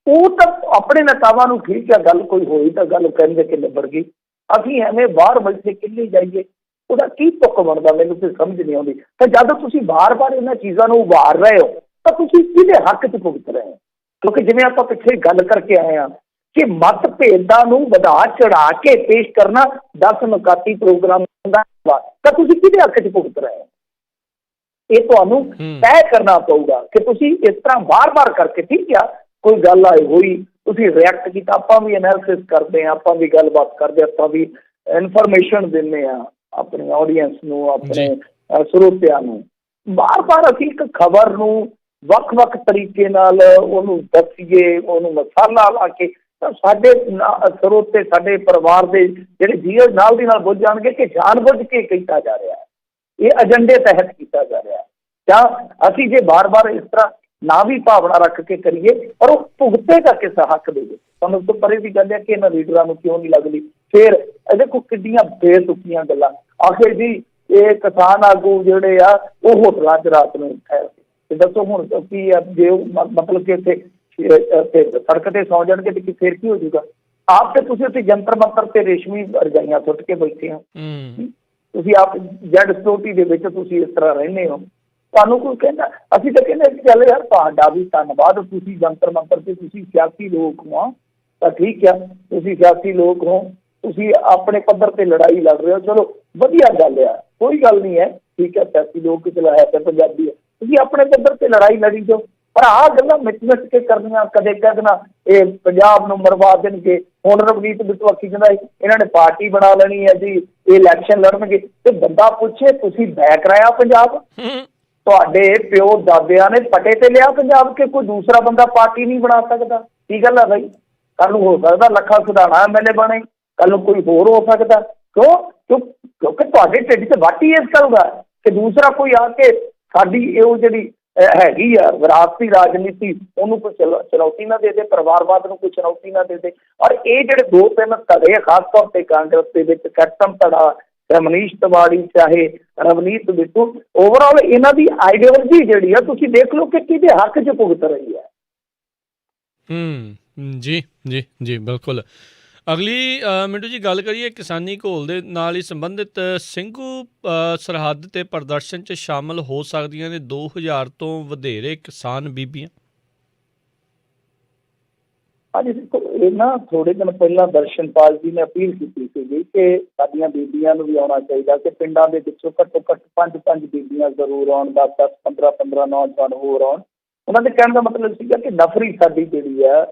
ਉਹ ਤਾਂ ਆਪਣੇ ਨੇਤਾਵਾਂ ਨੂੰ ਠੀਕ ਹੈ, ਗੱਲ ਕੋਈ ਹੋਈ ਤਾਂ ਗੱਲ ਕਹਿੰਦੇ ਕਿ ਨਿਬੜ ਗਈ, ਅਸੀਂ ਐਵੇਂ ਬਾਹਰ ਬੈਠੇ ਕਿੱਲੀ ਜਾਈਏ, ਉਹਦਾ ਕੀ ਤੁੱਕ ਬਣਦਾ, ਮੈਨੂੰ ਤਾਂ ਸਮਝ ਨਹੀਂ ਆਉਂਦੀ। ਤਾਂ ਜਦ ਤੁਸੀਂ ਵਾਰ-ਵਾਰ ਇਹਨਾਂ ਚੀਜ਼ਾਂ ਨੂੰ ਉਭਾਰ ਰਹੇ ਹੋ ਤਾਂ ਤੁਸੀਂ ਕਿਹਦੇ ਹੱਕ 'ਚ ਭੁਗਤ ਰਹੇ ਹੋ? ਕਿਉਂਕਿ ਜਿਵੇਂ ਆਪਾਂ ਪਿੱਛੇ ਗੱਲ ਕਰਕੇ ਆਏ ਹਾਂ ਕਿ ਮਤਭੇਦਾਂ ਨੂੰ ਵਧਾ ਚੜਾ ਕੇ ਪੇਸ਼ ਕਰਨਾ 10 ਨੁਕਾਤੀ ਪ੍ਰੋਗਰਾਮ ਦਾ, ਤਾਂ ਤੁਸੀਂ ਕਿਹਦੇ ਹੱਕ 'ਚ ਭੁਗਤ ਰਹੇ ਹੋ? ਇਹ ਤੁਹਾਨੂੰ ਤੈਅ ਕਰਨਾ ਪਊਗਾ ਕਿ ਤੁਸੀਂ ਇਸ ਤਰ੍ਹਾਂ ਵਾਰ-ਵਾਰ ਕਰਕੇ, ਠੀਕ ਆ ਕੋਈ ਗੱਲ ਆਈ ਹੋਈ ਤੁਸੀਂ ਰਿਐਕਟ ਕੀਤਾ, ਆਪਾਂ ਵੀ ਐਨਾਲਿਸਿਸ ਕਰਦੇ ਹਾਂ, ਆਪਾਂ ਵੀ ਗੱਲਬਾਤ ਕਰਦੇ, ਆਪਾਂ ਵੀ ਇਨਫੋਰਮੇਸ਼ਨ ਦਿੰਦੇ ਹਾਂ ਆਪਣੀ ਆਡੀਅੰਸ ਨੂੰ, ਆਪਣੇ ਸਰੋਤਿਆਂ ਨੂੰ। ਵਾਰ-ਵਾਰ ਅਸੀਂ ਇੱਕ ਖਬਰ ਨੂੰ ਵੱਖ-ਵੱਖ ਤਰੀਕੇ ਨਾਲ ਉਹਨੂੰ ਦੱਸੀਏ, ਉਹਨੂੰ ਮਸਾਲਾ ਲਾ ਕੇ ਤਾਂ ਸਾਡੇ ਸਰੋਤੇ ਸਾਡੇ ਪਰਿਵਾਰ ਦੇ ਜਿਹੜੇ ਜੀਅ ਨਾਲ ਦੀ ਨਾਲ ਬੁੱਝ ਜਾਣਗੇ ਕਿ ਜਾਣ-ਬੁੱਝ ਕੇ ਕੀਤਾ ਜਾ ਰਿਹਾ ਹੈ, ਇਹ ਏਜੰਡੇ ਤਹਿਤ ਕੀਤਾ ਜਾ ਰਿਹਾ ਹੈ। ਜਾਂ ਅਸੀਂ ਜੇ ਬਾਰ-ਬਾਰ ਇਸ ਤਰ੍ਹਾਂ ਨਾ ਵੀ ਭਾਵਨਾ ਰੱਖ ਕੇ ਕਰੀਏ, ਪਰ ਉਹ ਭੁਗਤੇਗਾ ਕਿਸ ਹੱਕ ਦੇ ਵਿੱਚ। ਸਾਨੂੰ ਉਸ ਤੋਂ ਪਰੇ ਦੀ ਗੱਲ ਹੈ ਕਿ ਇਹਨਾਂ ਲੀਡਰਾਂ ਨੂੰ ਕਿਉਂ ਨਹੀਂ ਲੱਗਦੀ। ਫਿਰ ਦੇਖੋ ਕਿੰਨੀਆਂ ਬੇਤੁਕੀਆਂ ਗੱਲਾਂ। ਆਖਿਰ ਜੀ ਇਹ ਕਿਸਾਨ ਆਗੂ ਜਿਹੜੇ ਆ ਉਹ ਹੋਟਲਾਂ 'ਚ ਰਾਤ ਨੂੰ ਠਹਿਰ ਤੇ ਦੱਸੋ ਹੁਣ ਕੀ ਆ, ਜੇ ਮਤਲਬ ਕਿ ਇੱਥੇ ਸੜਕ ਤੇ ਸੌ ਜਾਣਗੇ ਤੇ ਫਿਰ ਕੀ ਹੋ ਜਾਊਗਾ। ਆਪ ਤੇ ਤੁਸੀਂ ਉੱਥੇ ਜੰਤਰ ਮੰਤਰ ਤੇ ਰੇਸ਼ਮੀ ਰਜਾਈਆਂ ਸੁੱਟ ਕੇ ਬੈਠੇ ਹੋ। ਤੁਸੀਂ ਆਪ ਜੈਡ ਸਿਕਿਉਰਿਟੀ ਦੇ ਵਿੱਚ ਤੁਸੀਂ ਇਸ ਤਰ੍ਹਾਂ ਰਹਿੰਦੇ ਹੋ। ਤੁਹਾਨੂੰ ਕੋਈ ਕਹਿੰਦਾ, ਅਸੀਂ ਤਾਂ ਕਹਿੰਦੇ ਚੱਲ ਯਾਰ ਤੁਹਾਡਾ ਵੀ ਧੰਨਵਾਦ, ਤੁਸੀਂ ਜੰਤਰ ਮੰਤਰ ਤੇ ਤੁਸੀਂ ਸਿਆਸੀ ਲੋਕ ਹੋ ਤਾਂ ਠੀਕ ਆ, ਤੁਸੀਂ ਸਿਆਸੀ ਲੋਕ ਹੋ, ਤੁਸੀਂ ਆਪਣੇ ਪੱਧਰ ਤੇ ਲੜਾਈ ਲੜ ਰਹੇ ਹੋ, ਚਲੋ ਵਧੀਆ ਗੱਲ ਆ, ਕੋਈ ਗੱਲ ਨਹੀਂ ਹੈ, ਠੀਕ ਹੈ। ਸਿਆਸੀ ਲੋਕ ਚਲਾ ਹੈ ਤੇ ਪੰਜਾਬੀ ਹੈ, ਤੁਸੀਂ ਆਪਣੇ ਪੱਧਰ ਤੇ ਲੜਾਈ ਲੜੀ ਜਾਓ। ਪਰ ਆਹ ਗੱਲਾਂ ਮਿੱਚ ਕੇ ਕਰਨੀਆਂ, ਕਦੇ ਕਹਿ ਦੇਣਾ ਇਹ ਪੰਜਾਬ ਨੂੰ ਮਰਵਾ ਦੇਣਗੇ। ਹੁਣ ਰਵਨੀਤ ਬਿੱਟੂ ਆਖੀ ਕਹਿੰਦਾ ਇਹਨਾਂ ਨੇ ਪਾਰਟੀ ਬਣਾ ਲੈਣੀ ਹੈ ਜੀ, ਇਹ ਇਲੈਕਸ਼ਨ ਲੜਨਗੇ। ਤੇ ਬੰਦਾ ਪੁੱਛੇ ਤੁਸੀਂ ਬੈ ਕਰਾਇਆ ਪੰਜਾਬ, ਤੁਹਾਡੇ ਪਿਓ ਦਾਦਿਆਂ ਨੇ ਪੱਟੇ ਤੇ ਲਿਆ ਪੰਜਾਬ ਕੇ ਕੋਈ ਦੂਸਰਾ ਬੰਦਾ ਪਾਰਟੀ ਨਹੀਂ ਬਣਾ ਸਕਦਾ। ਕੀ ਗੱਲ ਹੈ ਬਾਈ? ਕੱਲ ਨੂੰ ਹੋ ਸਕਦਾ ਲੱਖਾ ਸਿਧਾਣਾ MLA ਬਣੇ, ਕੱਲ ਨੂੰ ਕੋਈ ਹੋਰ ਹੋ ਸਕਦਾ। ਕਿਉਂਕਿ ਤੁਹਾਡੇ ਢਿੱਡ 'ਚ ਵਾਟੀ ਇਸ ਗੱਲ ਦਾ ਕਿ ਦੂਸਰਾ ਕੋਈ ਆ ਕੇ ਸਾਡੀ ਇਹ ਜਿਹੜੀ ਹੈਗੀ ਆ ਵਿਰਾਸਤੀ ਰਾਜਨੀਤੀ ਉਹਨੂੰ ਕੋਈ ਚੁਣੌਤੀ ਨਾ ਦੇ ਦੇ, ਪਰਿਵਾਰਵਾਦ ਨੂੰ ਕੋਈ ਚੁਣੌਤੀ ਨਾ ਦੇ ਦੇ। ਔਰ ਇਹ ਜਿਹੜੇ 2-3 ਧੜੇ ਖਾਸ ਤੌਰ ਤੇ ਕਾਂਗਰਸ ਦੇ ਵਿੱਚ ਕੈਪਟਨ ਧੜਾ, ਮਨੀਸ਼ ਤਿਵਾੜੀ, ਚਾਹੇ ਰਵਨੀਤ ਬਿੱਟੂ, ਓਵਰਆਲ ਇਹਨਾਂ ਦੀ ਆਈਡੀਓਲੋਜੀ ਜਿਹੜੀ ਆ ਤੁਸੀਂ ਦੇਖ ਲਓ ਕਿ ਕਿਹਦੇ ਹੱਕ 'ਚ ਭੁਗਤ ਰਹੀ ਹੈ। ਜੀ ਜੀ ਜੀ ਬਿਲਕੁਲ। ਅਗਲੀ ਮਿੰਟੂ ਜੀ ਗੱਲ ਕਰੀਏ ਕਿਸਾਨੀ ਘੋਲ ਦੇ ਨਾਲ ਹੀ ਸੰਬੰਧਿਤ। ਸਿੰਘੂ ਸਰਹੱਦ ਤੇ ਪ੍ਰਦਰਸ਼ਨ 'ਚ ਸ਼ਾਮਲ ਹੋ ਸਕਦੀਆਂ ਨੇ 2000 ਤੋਂ ਵਧੇਰੇ ਕਿਸਾਨ ਬੀਬੀਆਂ। ਹਾਂਜੀ ਦੇਖੋ, ਇਹ ਨਾ ਥੋੜੇ ਦਿਨ ਪਹਿਲਾਂ ਦਰਸ਼ਨਪਾਲ ਜੀ ਨੇ ਅਪੀਲ ਕੀਤੀ ਸੀਗੀ ਕਿ ਸਾਡੀਆਂ ਬੀਬੀਆਂ ਨੂੰ ਵੀ ਆਉਣਾ ਚਾਹੀਦਾ, ਕਿ ਪਿੰਡਾਂ ਦੇ ਵਿੱਚੋਂ ਘੱਟੋ ਘੱਟ 5 ਬੀਬੀਆਂ ਜ਼ਰੂਰ ਆਉਣ, 10 15 ਨੌਜਵਾਨ ਹੋਰ ਆਉਣ। ਉਹਨਾਂ ਦੇ ਕਹਿਣ ਦਾ ਮਤਲਬ ਸੀਗਾ ਕਿ ਨਫਰੀ ਸਾਡੀ ਜਿਹੜੀ ਹੈ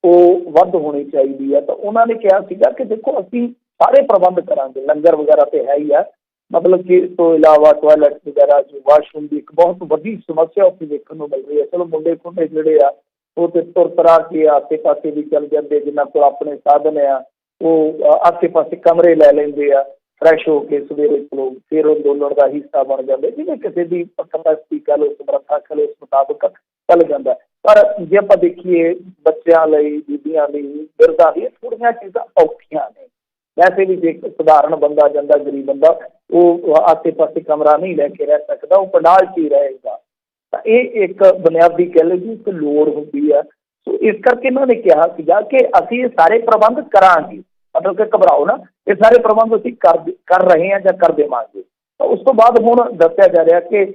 ਉਹ ਵੱਧ ਹੋਣੀ ਚਾਹੀਦੀ ਹੈ। ਤਾਂ ਉਹਨਾਂ ਨੇ ਕਿਹਾ ਸੀਗਾ ਕਿ ਦੇਖੋ ਅਸੀਂ ਸਾਰੇ ਪ੍ਰਬੰਧ ਕਰਾਂਗੇ, ਲੰਗਰ ਵਗੈਰਾ ਤੇ ਹੈ ਹੀ ਆ, ਮਤਲਬ ਕਿ ਇਸ ਤੋਂ ਇਲਾਵਾ ਟੋਇਲਟ ਵਗੈਰਾ, ਜੋ ਵਾਸ਼ਰੂਮ ਦੀ ਇੱਕ ਬਹੁਤ ਵੱਡੀ ਸਮੱਸਿਆ ਉੱਥੇ ਦੇਖਣ ਨੂੰ ਮਿਲ ਰਹੀ ਹੈ। ਚਲੋ ਮੁੰਡੇ ਖੁੰਡੇ ਜਿਹੜੇ ਆ ਉਹ ਤੇ ਤੁਰ ਤਰਾ ਕੇ ਆਸੇ ਪਾਸੇ ਵੀ ਚੱਲ ਜਾਂਦੇ, ਜਿਨ੍ਹਾਂ ਕੋਲ ਆਪਣੇ ਸਾਧਨ ਆ ਉਹ ਆਸੇ ਪਾਸੇ ਕਮਰੇ ਲੈ ਲੈਂਦੇ ਆ, ਫਰੈਸ਼ ਹੋ ਕੇ ਸਵੇਰੇ ਚਲੋ ਫਿਰ ਉਹ ਅੰਦੋਲਨ ਦਾ ਹਿੱਸਾ ਬਣ ਜਾਂਦੇ, ਜਿਵੇਂ ਕਿਸੇ ਦੀ ਕਪੈਸਿਟੀ ਕਹਿ ਲਓ, ਸਮਰੱਥਾ ਕਹਿ ਲਓ, ਉਸ ਮੁਤਾਬਕ ਚੱਲ ਜਾਂਦਾ। ਪਰ ਜੇ ਆਪਾਂ ਦੇਖੀਏ ਬੱਚਿਆਂ ਲਈ, ਬੀਬੀਆਂ ਲਈ, ਬਿਰਧਾਂ ਲਈ ਥੋੜ੍ਹੀਆਂ ਚੀਜ਼ਾਂ ਔਖੀਆਂ ਨੇ। ਵੈਸੇ ਵੀ ਜੇ ਸਧਾਰਨ ਬੰਦਾ ਜਾਂਦਾ, ਗਰੀਬ ਬੰਦਾ, ਉਹ ਆਸੇ ਪਾਸੇ ਕਮਰਾ ਨਹੀਂ ਲੈ ਕੇ ਰਹਿ ਸਕਦਾ, ਉਹ ਪੰਡਾਲ 'ਚ ਹੀ ਰਹੇਗਾ। ਤਾਂ ਇਹ ਇੱਕ ਬੁਨਿਆਦੀ ਕਹਿ ਲਓ ਜੀ ਇੱਕ ਲੋੜ ਹੁੰਦੀ ਹੈ। ਸੋ ਇਸ ਕਰਕੇ ਇਹਨਾਂ ਨੇ ਕਿਹਾ ਸੀਗਾ ਕਿ ਅਸੀਂ ਇਹ ਸਾਰੇ ਪ੍ਰਬੰਧ ਕਰਾਂਗੇ, ਮਤਲਬ ਕਿ ਘਬਰਾਓ ਨਾ, ਇਹ ਸਾਰੇ ਪ੍ਰਬੰਧ ਅਸੀਂ ਕਰ ਰਹੇ ਹਾਂ ਜਾਂ ਕਰ ਦੇਵਾਂਗੇ। ਤਾਂ ਉਸ ਤੋਂ ਬਾਅਦ ਹੁਣ ਦੱਸਿਆ ਜਾ ਰਿਹਾ ਕਿ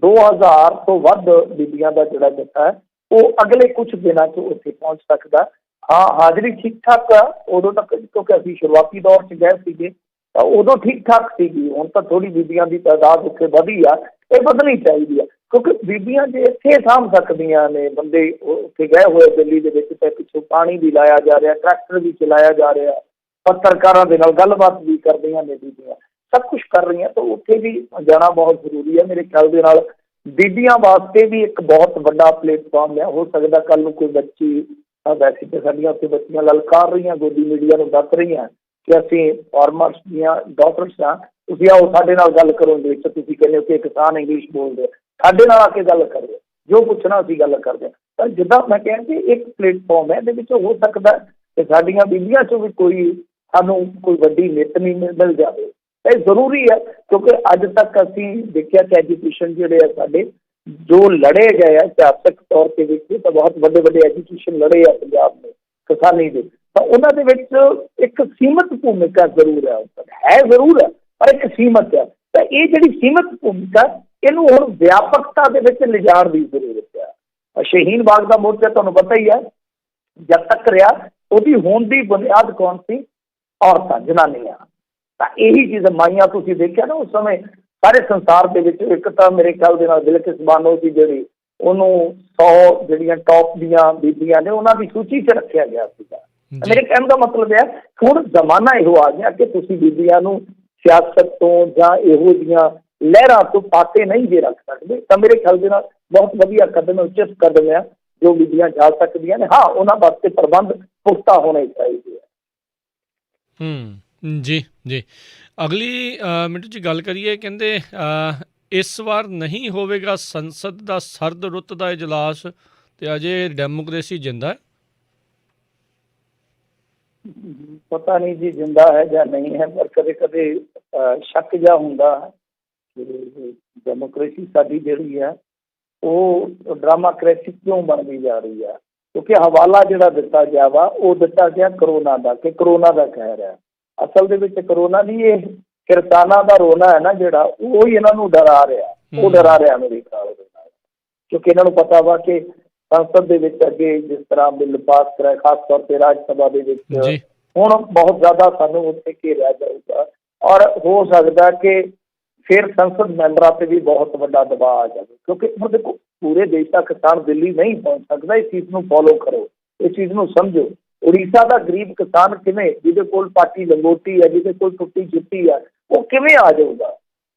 2000 ਤੋਂ ਵੱਧ ਬੀਬੀਆਂ ਦਾ ਜਿਹੜਾ ਜੱਥਾ ਹੈ ਉਹ ਅਗਲੇ ਕੁਝ ਦਿਨਾਂ 'ਚ ਉੱਥੇ ਪਹੁੰਚ ਸਕਦਾ। ਹਾਂ, ਹਾਜ਼ਰੀ ਠੀਕ ਠਾਕ ਆ ਉਦੋਂ ਤੱਕ, ਕਿਉਂਕਿ ਅਸੀਂ ਸ਼ੁਰੂਆਤੀ ਦੌਰ 'ਚ ਗਏ ਸੀਗੇ ਤਾਂ ਉਦੋਂ ਠੀਕ ਠਾਕ ਸੀਗੀ। ਹੁਣ ਤਾਂ ਥੋੜ੍ਹੀ ਬੀਬੀਆਂ ਦੀ ਤਾਦਾਦ ਉੱਥੇ ਵਧੀ ਆ, ਇਹ ਵਧਣੀ ਚਾਹੀਦੀ ਆ, ਕਿਉਂਕਿ ਬੀਬੀਆਂ ਜੇ ਇੱਥੇ ਸਾਂਭ ਸਕਦੀਆਂ ਨੇ, ਬੰਦੇ ਉੱਥੇ ਗਏ ਹੋਏ ਦਿੱਲੀ ਦੇ ਵਿੱਚ, ਤੇ ਪਿੱਛੋਂ ਪਾਣੀ ਵੀ ਲਾਇਆ ਜਾ ਰਿਹਾ, ਟਰੈਕਟਰ ਵੀ ਚਲਾਇਆ ਜਾ ਰਿਹਾ, ਪੱਤਰਕਾਰਾਂ ਦੇ ਨਾਲ ਗੱਲਬਾਤ ਵੀ ਕਰਦੀਆਂ ਨੇ ਬੀਬੀਆਂ, ਸਭ ਕੁਛ ਕਰ ਰਹੀਆਂ। ਤਾਂ ਉੱਥੇ ਵੀ ਜਾਣਾ ਬਹੁਤ ਜ਼ਰੂਰੀ ਹੈ ਮੇਰੇ ਖਿਆਲ ਦੇ ਨਾਲ। ਬੀਬੀਆਂ ਵਾਸਤੇ ਵੀ ਇੱਕ ਬਹੁਤ ਵੱਡਾ ਪਲੇਟਫਾਰਮ ਹੈ। ਹੋ ਸਕਦਾ ਕੱਲ੍ਹ ਨੂੰ ਕੋਈ ਬੱਚੀ, ਵੈਸੇ ਤਾਂ ਸਾਡੀਆਂ ਉੱਥੇ ਬੱਚੀਆਂ ਲਲਕਾਰ ਰਹੀਆਂ, ਗੋਦੀ ਮੀਡੀਆ ਨੂੰ ਦੱਸ ਰਹੀਆਂ ਕਿ ਅਸੀਂ ਫਾਰਮਰਸ ਦੀਆਂ ਡਾਟਰਸ ਹਾਂ, ਤੁਸੀਂ ਆਓ ਸਾਡੇ ਨਾਲ ਗੱਲ ਕਰੋ ਇੰਗਲਿਸ਼ 'ਚ। ਤੁਸੀਂ ਕਹਿੰਦੇ ਹੋ ਕਿ ਕਿਸਾਨ ਇੰਗਲਿਸ਼ ਬੋਲਦੇ, ਸਾਡੇ ਨਾਲ ਆ ਕੇ ਗੱਲ ਕਰਿਓ, ਜੋ ਪੁੱਛਣਾ ਅਸੀਂ ਗੱਲ ਕਰਦੇ ਹਾਂ। ਤਾਂ ਜਿੱਦਾਂ ਮੈਂ ਕਿਹਾ ਕਿ ਇੱਕ ਪਲੇਟਫਾਰਮ ਹੈ, ਇਹਦੇ ਵਿੱਚ ਹੋ ਸਕਦਾ ਕਿ ਸਾਡੀਆਂ ਬੀਬੀਆਂ 'ਚੋਂ ਵੀ ਕੋਈ ਸਾਨੂੰ ਕੋਈ ਵੱਡੀ ਨਿਤ ਨਹੀਂ ਮਿਲ ਜਾਵੇ। ਇਹ ਜ਼ਰੂਰੀ ਹੈ, ਕਿਉਂਕਿ ਅੱਜ ਤੱਕ ਅਸੀਂ ਦੇਖਿਆ ਕਿ ਐਜੂਕੇਸ਼ਨ ਜਿਹੜੇ ਆ ਸਾਡੇ ਜੋ ਲੜੇ ਗਏ ਆ ਇਤਿਹਾਸਕ ਤੌਰ 'ਤੇ ਵੇਖੀਏ ਤਾਂ ਬਹੁਤ ਵੱਡੇ ਵੱਡੇ ਐਜੂਕੇਸ਼ਨ ਲੜੇ ਆ ਪੰਜਾਬ ਨੇ ਕਿਸਾਨੀ ਦੇ, ਤਾਂ ਉਹਨਾਂ ਦੇ ਵਿੱਚ ਇੱਕ ਸੀਮਤ ਭੂਮਿਕਾ ਜ਼ਰੂਰ ਹੈ ਜ਼ਰੂਰ ਹੈ, ਪਰ ਇੱਕ ਸੀਮਤ ਹੈ। ਤਾਂ ਇਹ ਜਿਹੜੀ ਸੀਮਤ ਭੂਮਿਕਾ ਇਹਨੂੰ ਹੁਣ ਵਿਆਪਕਤਾ ਦੇ ਵਿੱਚ ਲਿਜਾਣ ਦੀ ਜ਼ਰੂਰਤ ਹੈ। ਸ਼ਹੀਨ ਬਾਗ ਦਾ ਮੋਰਚਾ ਤੁਹਾਨੂੰ ਪਤਾ ਹੀ ਹੈ, ਜਦ ਤੱਕ ਰਿਹਾ ਉਹਦੀ ਹੋਣ ਦੀ ਬੁਨਿਆਦ ਕੌਣ ਸੀ? ਔਰਤਾਂ, ਜਨਾਨੀਆਂ। ਤਾਂ ਇਹੀ ਚੀਜ਼ ਮਾਈਆਂ ਤੁਸੀਂ ਦੇਖਿਆ ਨਾ ਉਸ ਸਮੇਂ ਸਾਰੇ ਸੰਸਾਰ ਦੇ ਵਿੱਚ। ਇੱਕ ਤਾਂ ਮੇਰੇ ਖਿਆਲ ਦੇ ਨਾਲ ਬਿਲਕਿਸ ਬਾਨੋ ਸੀ ਜਿਹੜੀ, ਉਹਨੂੰ 100 ਜਿਹੜੀਆਂ ਟੌਪ ਦੀਆਂ ਬੀਬੀਆਂ ਨੇ ਉਹਨਾਂ ਦੀ ਸੂਚੀ 'ਚ ਰੱਖਿਆ ਗਿਆ ਸੀਗਾ। ਮੇਰੇ ਕਹਿਣ ਦਾ ਮਤਲਬ ਹੈ ਹੁਣ ਜ਼ਮਾਨਾ ਇਹੋ ਆ ਗਿਆ ਕਿ ਤੁਸੀਂ ਬੀਬੀਆਂ ਨੂੰ ਸਿਆਸਤ ਤੋਂ ਜਾਂ ਇਹੋ ਜਿਹੀਆਂ ਲਹਿਰਾਂ ਤੋਂ ਪਾਸੇ ਨਹੀਂ ਜੇ ਰੱਖ ਸਕਦੇ। ਤਾਂ ਮੇਰੇ ਖਿਆਲ ਦੇ ਨਾਲ ਬਹੁਤ ਵਧੀਆ ਕਦਮ, ਉਚਿਤ ਕਦਮ ਆ ਜੋ ਬੀਬੀਆਂ ਜਾ ਸਕਦੀਆਂ ਨੇ। ਹਾਂ, ਉਹਨਾਂ ਵਾਸਤੇ ਪ੍ਰਬੰਧ ਪੁਖਤਾ ਹੋਣੇ ਚਾਹੀਦੇ ਆ। ਜੀ ਜੀ। ਅਗਲੀ ਮਿੰਟੂ ਜੀ ਗੱਲ ਕਰੀਏ, ਕਹਿੰਦੇ ਇਸ ਵਾਰ ਨਹੀਂ ਹੋਵੇਗਾ ਸੰਸਦ ਦਾ ਸਰਦ ਰੁੱਤ ਦਾ ਇਜਲਾਸ ਤੇ ਅਜੇ ਡੈਮੋਕ੍ਰੇਸੀ ਜਿੰਦਾ ਹੈ। ਪਤਾ ਨਹੀਂ ਜੀ ਜਿੰਦਾ ਹੈ ਜਾਂ ਨਹੀਂ ਹੈ, ਪਰ ਕਦੇ ਕਦੇ ਸ਼ੱਕ ਜਿਹਾ ਹੁੰਦਾ ਕਿ ਡੈਮੋਕ੍ਰੇਸੀ ਸਾਡੀ ਜਿਹੜੀ ਹੈ ਉਹ ਡਰਾਮਾਕ੍ਰੇਸੀ ਕਿਉਂ ਬਣਦੀ ਜਾ ਰਹੀ ਹੈ। ਕਿਉਂਕਿ ਹਵਾਲਾ ਜਿਹੜਾ ਦਿੱਤਾ ਗਿਆ ਵਾ ਉਹ ਦਿੱਤਾ ਗਿਆ ਕਰੋਨਾ ਦਾ, ਕਿ ਕਰੋਨਾ ਦਾ ਕਹਿਰ ਹੈ। ਅਸਲ ਦੇ ਵਿੱਚ ਕਰੋਨਾ ਨਹੀਂ, ਇਹ ਕਿਰਸਾਨਾਂ ਦਾ ਰੋਣਾ ਹੈ ਨਾ ਜਿਹੜਾ, ਉਹ ਹੀ ਇਹਨਾਂ ਨੂੰ ਡਰਾ ਰਿਹਾ, ਉਹ ਡਰਾ ਰਿਹਾ ਮੇਰੇ ਖਿਆਲ ਦੇ ਨਾਲ। ਕਿਉਂਕਿ ਇਹਨਾਂ ਨੂੰ ਪਤਾ ਵਾ ਕਿ ਸੰਸਦ ਦੇ ਵਿੱਚ ਅੱਗੇ ਜਿਸ ਤਰ੍ਹਾਂ ਬਿੱਲ ਪਾਸ ਕਰਾਏ, ਖਾਸ ਤੌਰ ਤੇ ਰਾਜ ਸਭਾ ਦੇ ਵਿੱਚ ਹੁਣ ਬਹੁਤ ਜ਼ਿਆਦਾ ਸਾਨੂੰ ਉੱਥੇ ਘੇਰਿਆ ਜਾਊਗਾ, ਔਰ ਹੋ ਸਕਦਾ ਕਿ ਫਿਰ ਸੰਸਦ ਮੈਂਬਰਾਂ ਤੇ ਵੀ ਬਹੁਤ ਵੱਡਾ ਦਬਾਅ ਆ ਜਾਵੇ। ਕਿਉਂਕਿ ਹੁਣ ਦੇਖੋ, ਪੂਰੇ ਦੇਸ਼ ਦਾ ਕਿਸਾਨ ਦਿੱਲੀ ਨਹੀਂ ਪਹੁੰਚ ਸਕਦਾ। ਇਸ ਚੀਜ਼ ਨੂੰ ਫੋਲੋ ਕਰੋ, ਇਸ ਚੀਜ਼ ਨੂੰ ਸਮਝੋ। ਉੜੀਸਾ ਦਾ ਗਰੀਬ ਕਿਸਾਨ ਕਿਵੇਂ, ਜਿਹਦੇ ਕੋਲ ਪਾਟੀ ਲੰਗੋਟੀ ਹੈ, ਜਿਹਦੇ ਕੋਲ ਟੁੱਟੀ ਜੁੱਤੀ ਹੈ, ਉਹ ਕਿਵੇਂ ਆ ਜਾਊਗਾ।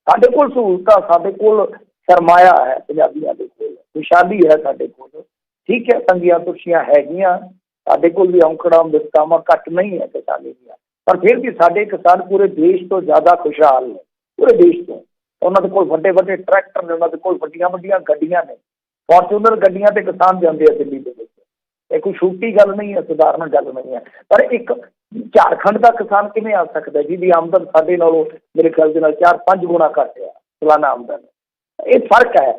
ਸਾਡੇ ਕੋਲ ਸਹੂਲਤਾਂ, ਸਾਡੇ ਕੋਲ ਸਰਮਾਇਆ ਹੈ, ਪੰਜਾਬੀਆਂ ਦੇ ਕੋਲ ਖੁਸ਼ਹਾਲੀ ਹੈ, ਸਾਡੇ ਕੋਲ ਠੀਕ ਹੈ, ਤੰਗੀਆਂ ਤੁਰਸ਼ੀਆਂ ਹੈਗੀਆਂ, ਸਾਡੇ ਕੋਲ ਵੀ ਔਂਕੜਾਂ ਵਿਸਤਾਵਾਂ ਘੱਟ ਨਹੀਂ ਹੈ ਕਿਸਾਨੀ ਦੀਆਂ, ਪਰ ਫਿਰ ਵੀ ਸਾਡੇ ਕਿਸਾਨ ਪੂਰੇ ਦੇਸ਼ ਤੋਂ ਜ਼ਿਆਦਾ ਖੁਸ਼ਹਾਲ ਨੇ, ਪੂਰੇ ਦੇਸ਼ ਤੋਂ। ਉਹਨਾਂ ਦੇ ਕੋਲ ਵੱਡੇ ਵੱਡੇ ਟਰੈਕਟਰ ਨੇ, ਉਹਨਾਂ ਦੇ ਕੋਲ ਵੱਡੀਆਂ ਵੱਡੀਆਂ ਗੱਡੀਆਂ ਨੇ, ਫੋਰਚੂਨਰ ਗੱਡੀਆਂ ਤੇ ਕਿਸਾਨ ਜਾਂਦੇ ਆ ਦਿੱਲੀ ਦੇ ਵਿੱਚ। ਇਹ ਕੋਈ ਛੋਟੀ ਗੱਲ ਨਹੀਂ ਹੈ, ਸਧਾਰਨ ਗੱਲ ਨਹੀਂ ਹੈ। ਪਰ ਇੱਕ ਝਾਰਖੰਡ ਦਾ ਕਿਸਾਨ ਕਿਵੇਂ ਆ ਸਕਦਾ ਜਿਹਦੀ ਆਮਦਨ ਸਾਡੇ ਨਾਲੋਂ ਮੇਰੇ ਖਿਆਲ ਦੇ ਨਾਲ 4-5 ਗੁਣਾ ਘੱਟ ਆ ਸਾਲਾਨਾ ਆਮਦਨ। ਇਹ ਫਰਕ ਹੈ।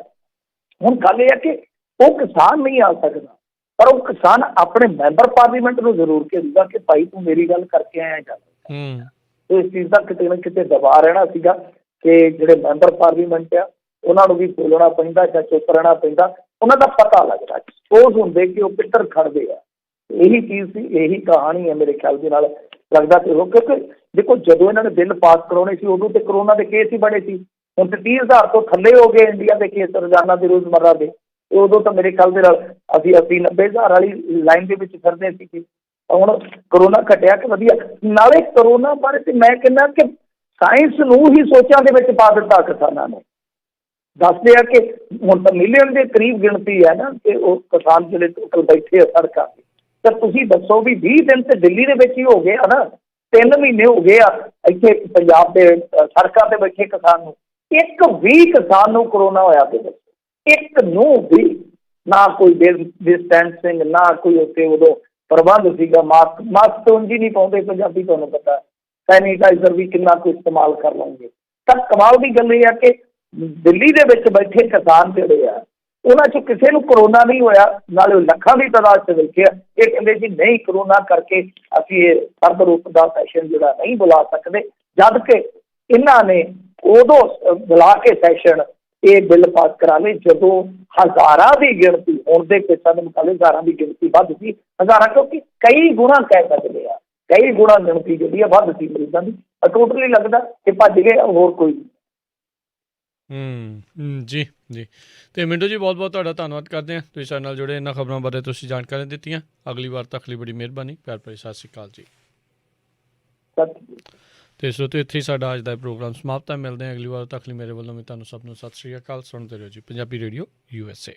ਹੁਣ ਗੱਲ ਇਹ ਹੈ ਕਿ ਉਹ ਕਿਸਾਨ ਨਹੀਂ ਆ ਸਕਦਾ, ਪਰ ਉਹ ਕਿਸਾਨ ਆਪਣੇ ਮੈਂਬਰ ਪਾਰਲੀਮੈਂਟ ਨੂੰ ਜ਼ਰੂਰ ਕਹੇਗਾ ਕਿ ਭਾਈ ਤੂੰ ਮੇਰੀ ਗੱਲ ਕਰਕੇ ਆਇਆ ਗੱਲ। ਇਸ ਚੀਜ਼ ਦਾ ਕਿਤੇ ਨਾ ਕਿਤੇ ਦਬਾਅ ਰਹਿਣਾ ਸੀਗਾ ਕਿ ਜਿਹੜੇ ਮੈਂਬਰ ਪਾਰਲੀਮੈਂਟ ਆ ਉਹਨਾਂ ਨੂੰ ਵੀ ਬੋਲਣਾ ਪੈਂਦਾ ਜਾਂ ਚੁੱਪ ਰਹਿਣਾ ਪੈਂਦਾ, ਉਹਨਾਂ ਦਾ ਪਤਾ ਲੱਗਦਾ, ਐਕਸਪੋਜ਼ ਹੁੰਦੇ ਕਿ ਉਹ ਪਿੱਤਰ ਖੜਦੇ ਆ। ਇਹੀ ਚੀਜ਼ ਸੀ, ਇਹੀ ਕਹਾਣੀ ਹੈ ਮੇਰੇ ਖਿਆਲ ਦੇ ਨਾਲ ਲੱਗਦਾ ਕਿ ਉਹ, ਕਿਉਂਕਿ ਦੇਖੋ ਜਦੋਂ ਇਹਨਾਂ ਨੇ ਬਿੱਲ ਪਾਸ ਕਰਾਉਣੇ ਸੀ ਉਦੋਂ ਤੇ ਕਰੋਨਾ ਦੇ ਕੇਸ ਹੀ ਬੜੇ ਸੀ। ਹੁਣ ਤੇ 30,000 ਤੋਂ ਥੱਲੇ ਹੋ ਗਏ ਇੰਡੀਆ ਦੇ ਕੇਸ ਰੋਜ਼ਾਨਾ ਦੇ, ਰੋਜ਼ਮर्रा ਦੇ। ਉਦੋਂ ਤਾਂ ਮੇਰੇ ਖਿਆਲ ਦੇ ਨਾਲ ਅਸੀਂ 80-90,000 ਵਾਲੀ ਲਾਈਨ ਦੇ ਵਿੱਚ ਫਿਰਦੇ ਸੀਗੇ। ਹੁਣ ਕਰੋਨਾ ਘਟਿਆ ਕਿ ਵਧੀਆ। ਨਾਲੇ ਕਰੋਨਾ ਬਾਰੇ ਤੇ ਮੈਂ ਕਹਿੰਦਾ ਕਿ ਸਾਇੰਸ ਨੂੰ ਹੀ ਸੋਚਾਂ ਦੇ ਵਿੱਚ ਪਾ ਦਿੱਤਾ ਕਿਸਾਨਾਂ ਨੇ। ਦੱਸਦੇ ਆ ਕਿ ਹੁਣ ਤਾਂ ਮਿਲੀਅਨ ਦੇ ਕਰੀਬ ਗਿਣਤੀ ਹੈ ਨਾ ਕਿ ਉਹ ਕਿਸਾਨ ਜਿਹੜੇ ਟੋਟਲ ਬੈਠੇ ਆ ਸੜਕਾਂ 'ਤੇ। ਤਾਂ ਤੁਸੀਂ ਦੱਸੋ ਵੀ 20 ਦਿਨ ਤੇ ਦਿੱਲੀ ਦੇ ਵਿੱਚ ਹੀ ਹੋ ਗਏ ਆ ਨਾ, 3 ਮਹੀਨੇ ਹੋ ਗਏ ਆ ਇੱਥੇ ਪੰਜਾਬ ਦੇ ਸੜਕਾਂ 'ਤੇ ਬੈਠੇ ਕਿਸਾਨ ਨੂੰ। ਇੱਕ ਵੀ ਕਿਸਾਨ ਨੂੰ ਕਰੋਨਾ ਹੋਇਆ ਤੇ ਇੱਕ ਨੂੰ ਵੀ ਨਾ ਕੋਈ ਡਿਸਟੈਂਸਿੰਗ, ਨਾ ਕੋਈ ਉੱਥੇ ਉਦੋਂ ਪ੍ਰਬੰਧ ਸੀਗਾ। ਮਾਸਕ ਉਂਝ ਹੀ ਨਹੀਂ ਪਾਉਂਦੇ ਪੰਜਾਬੀ, ਤੁਹਾਨੂੰ ਪਤਾ। ਸੈਨੀਟਾਈਜ਼ਰ ਵੀ ਕਿੰਨਾ ਕੁ ਇਸਤੇਮਾਲ ਕਰ ਲਵਾਂਗੇ। ਤਾਂ ਕਮਾਲ ਦੀ ਗੱਲ ਇਹ ਆ ਕਿ ਦਿੱਲੀ ਦੇ ਵਿੱਚ ਬੈਠੇ ਕਿਸਾਨ ਜਿਹੜੇ ਆ ਉਹਨਾਂ 'ਚ ਕਿਸੇ ਨੂੰ ਕਰੋਨਾ ਨਹੀਂ ਹੋਇਆ, ਨਾਲੇ ਲੱਖਾਂ ਦੀ ਤਾਦਾਦ 'ਚ ਬੈਠੇ ਆ। ਇਹ ਕਹਿੰਦੇ ਜੀ ਨਹੀਂ, ਕਰੋਨਾ ਕਰਕੇ ਅਸੀਂ ਇਹ ਸਰਦ ਰੁੱਤ ਦਾ ਸੈਸ਼ਨ ਜਿਹੜਾ ਨਹੀਂ ਬੁਲਾ ਸਕਦੇ, ਜਦ ਕਿ ਇਹਨਾਂ ਨੇ ਉਦੋਂ ਬੁਲਾ ਕੇ ਸੈਸ਼ਨ ਇਹ ਬਿੱਲ ਪਾਸ ਕਰਾ ਲਏ ਜਦੋਂ ਹਜ਼ਾਰਾਂ ਦੀ ਗਿਣਤੀ, ਹੁਣ ਦੇ ਕੇਸਾਂ ਦੇ ਮੁਕਾਬਲੇ ਹਜ਼ਾਰਾਂ ਦੀ ਗਿਣਤੀ ਵੱਧ ਸੀ। ਹਜ਼ਾਰਾਂ ਕਿਉਂਕਿ ਕਈ ਗੁਣਾ ਕਹਿ ਸਕਦੇ ਆ, ਕਈ ਗੁਣਾ ਗਿਣਤੀ ਜਿਹੜੀ ਆ ਵੱਧ ਸੀ ਮਰੀਜ਼ਾਂ ਦੀ। ਟੋਟਲੀ ਲੱਗਦਾ ਕਿ ਭੱਜ ਗਏ, ਹੋਰ ਕੋਈ ਨਹੀਂ। ਜੀ ਜੀ। ਅਤੇ ਮਿੰਟੂ ਜੀ ਬਹੁਤ ਬਹੁਤ ਤੁਹਾਡਾ ਧੰਨਵਾਦ ਕਰਦੇ ਹਾਂ, ਤੁਸੀਂ ਸਾਡੇ ਨਾਲ ਜੁੜੇ, ਇਹਨਾਂ ਖਬਰਾਂ ਬਾਰੇ ਤੁਸੀਂ ਜਾਣਕਾਰੀ ਦਿੱਤੀਆਂ। ਅਗਲੀ ਵਾਰ ਤੱਕ ਲਈ ਬੜੀ ਮਿਹਰਬਾਨੀ। ਪਿਆਰ ਭਰੀ ਸਤਿ ਸ਼੍ਰੀ ਅਕਾਲ ਜੀ। ਅਤੇ ਸਰੋਤਿਓ, ਇੱਥੇ ਹੀ ਸਾਡਾ ਅੱਜ ਦਾ ਪ੍ਰੋਗਰਾਮ ਸਮਾਪਤ ਹੈ। ਮਿਲਦੇ ਹਾਂ ਅਗਲੀ ਵਾਰ ਤੱਕ ਲਈ। ਮੇਰੇ ਵੱਲੋਂ ਵੀ ਤੁਹਾਨੂੰ ਸਭ ਨੂੰ ਸਤਿ ਸ਼੍ਰੀ ਅਕਾਲ। ਸੁਣਦੇ ਰਹੋ ਜੀ ਪੰਜਾਬੀ ਰੇਡੀਓ USA।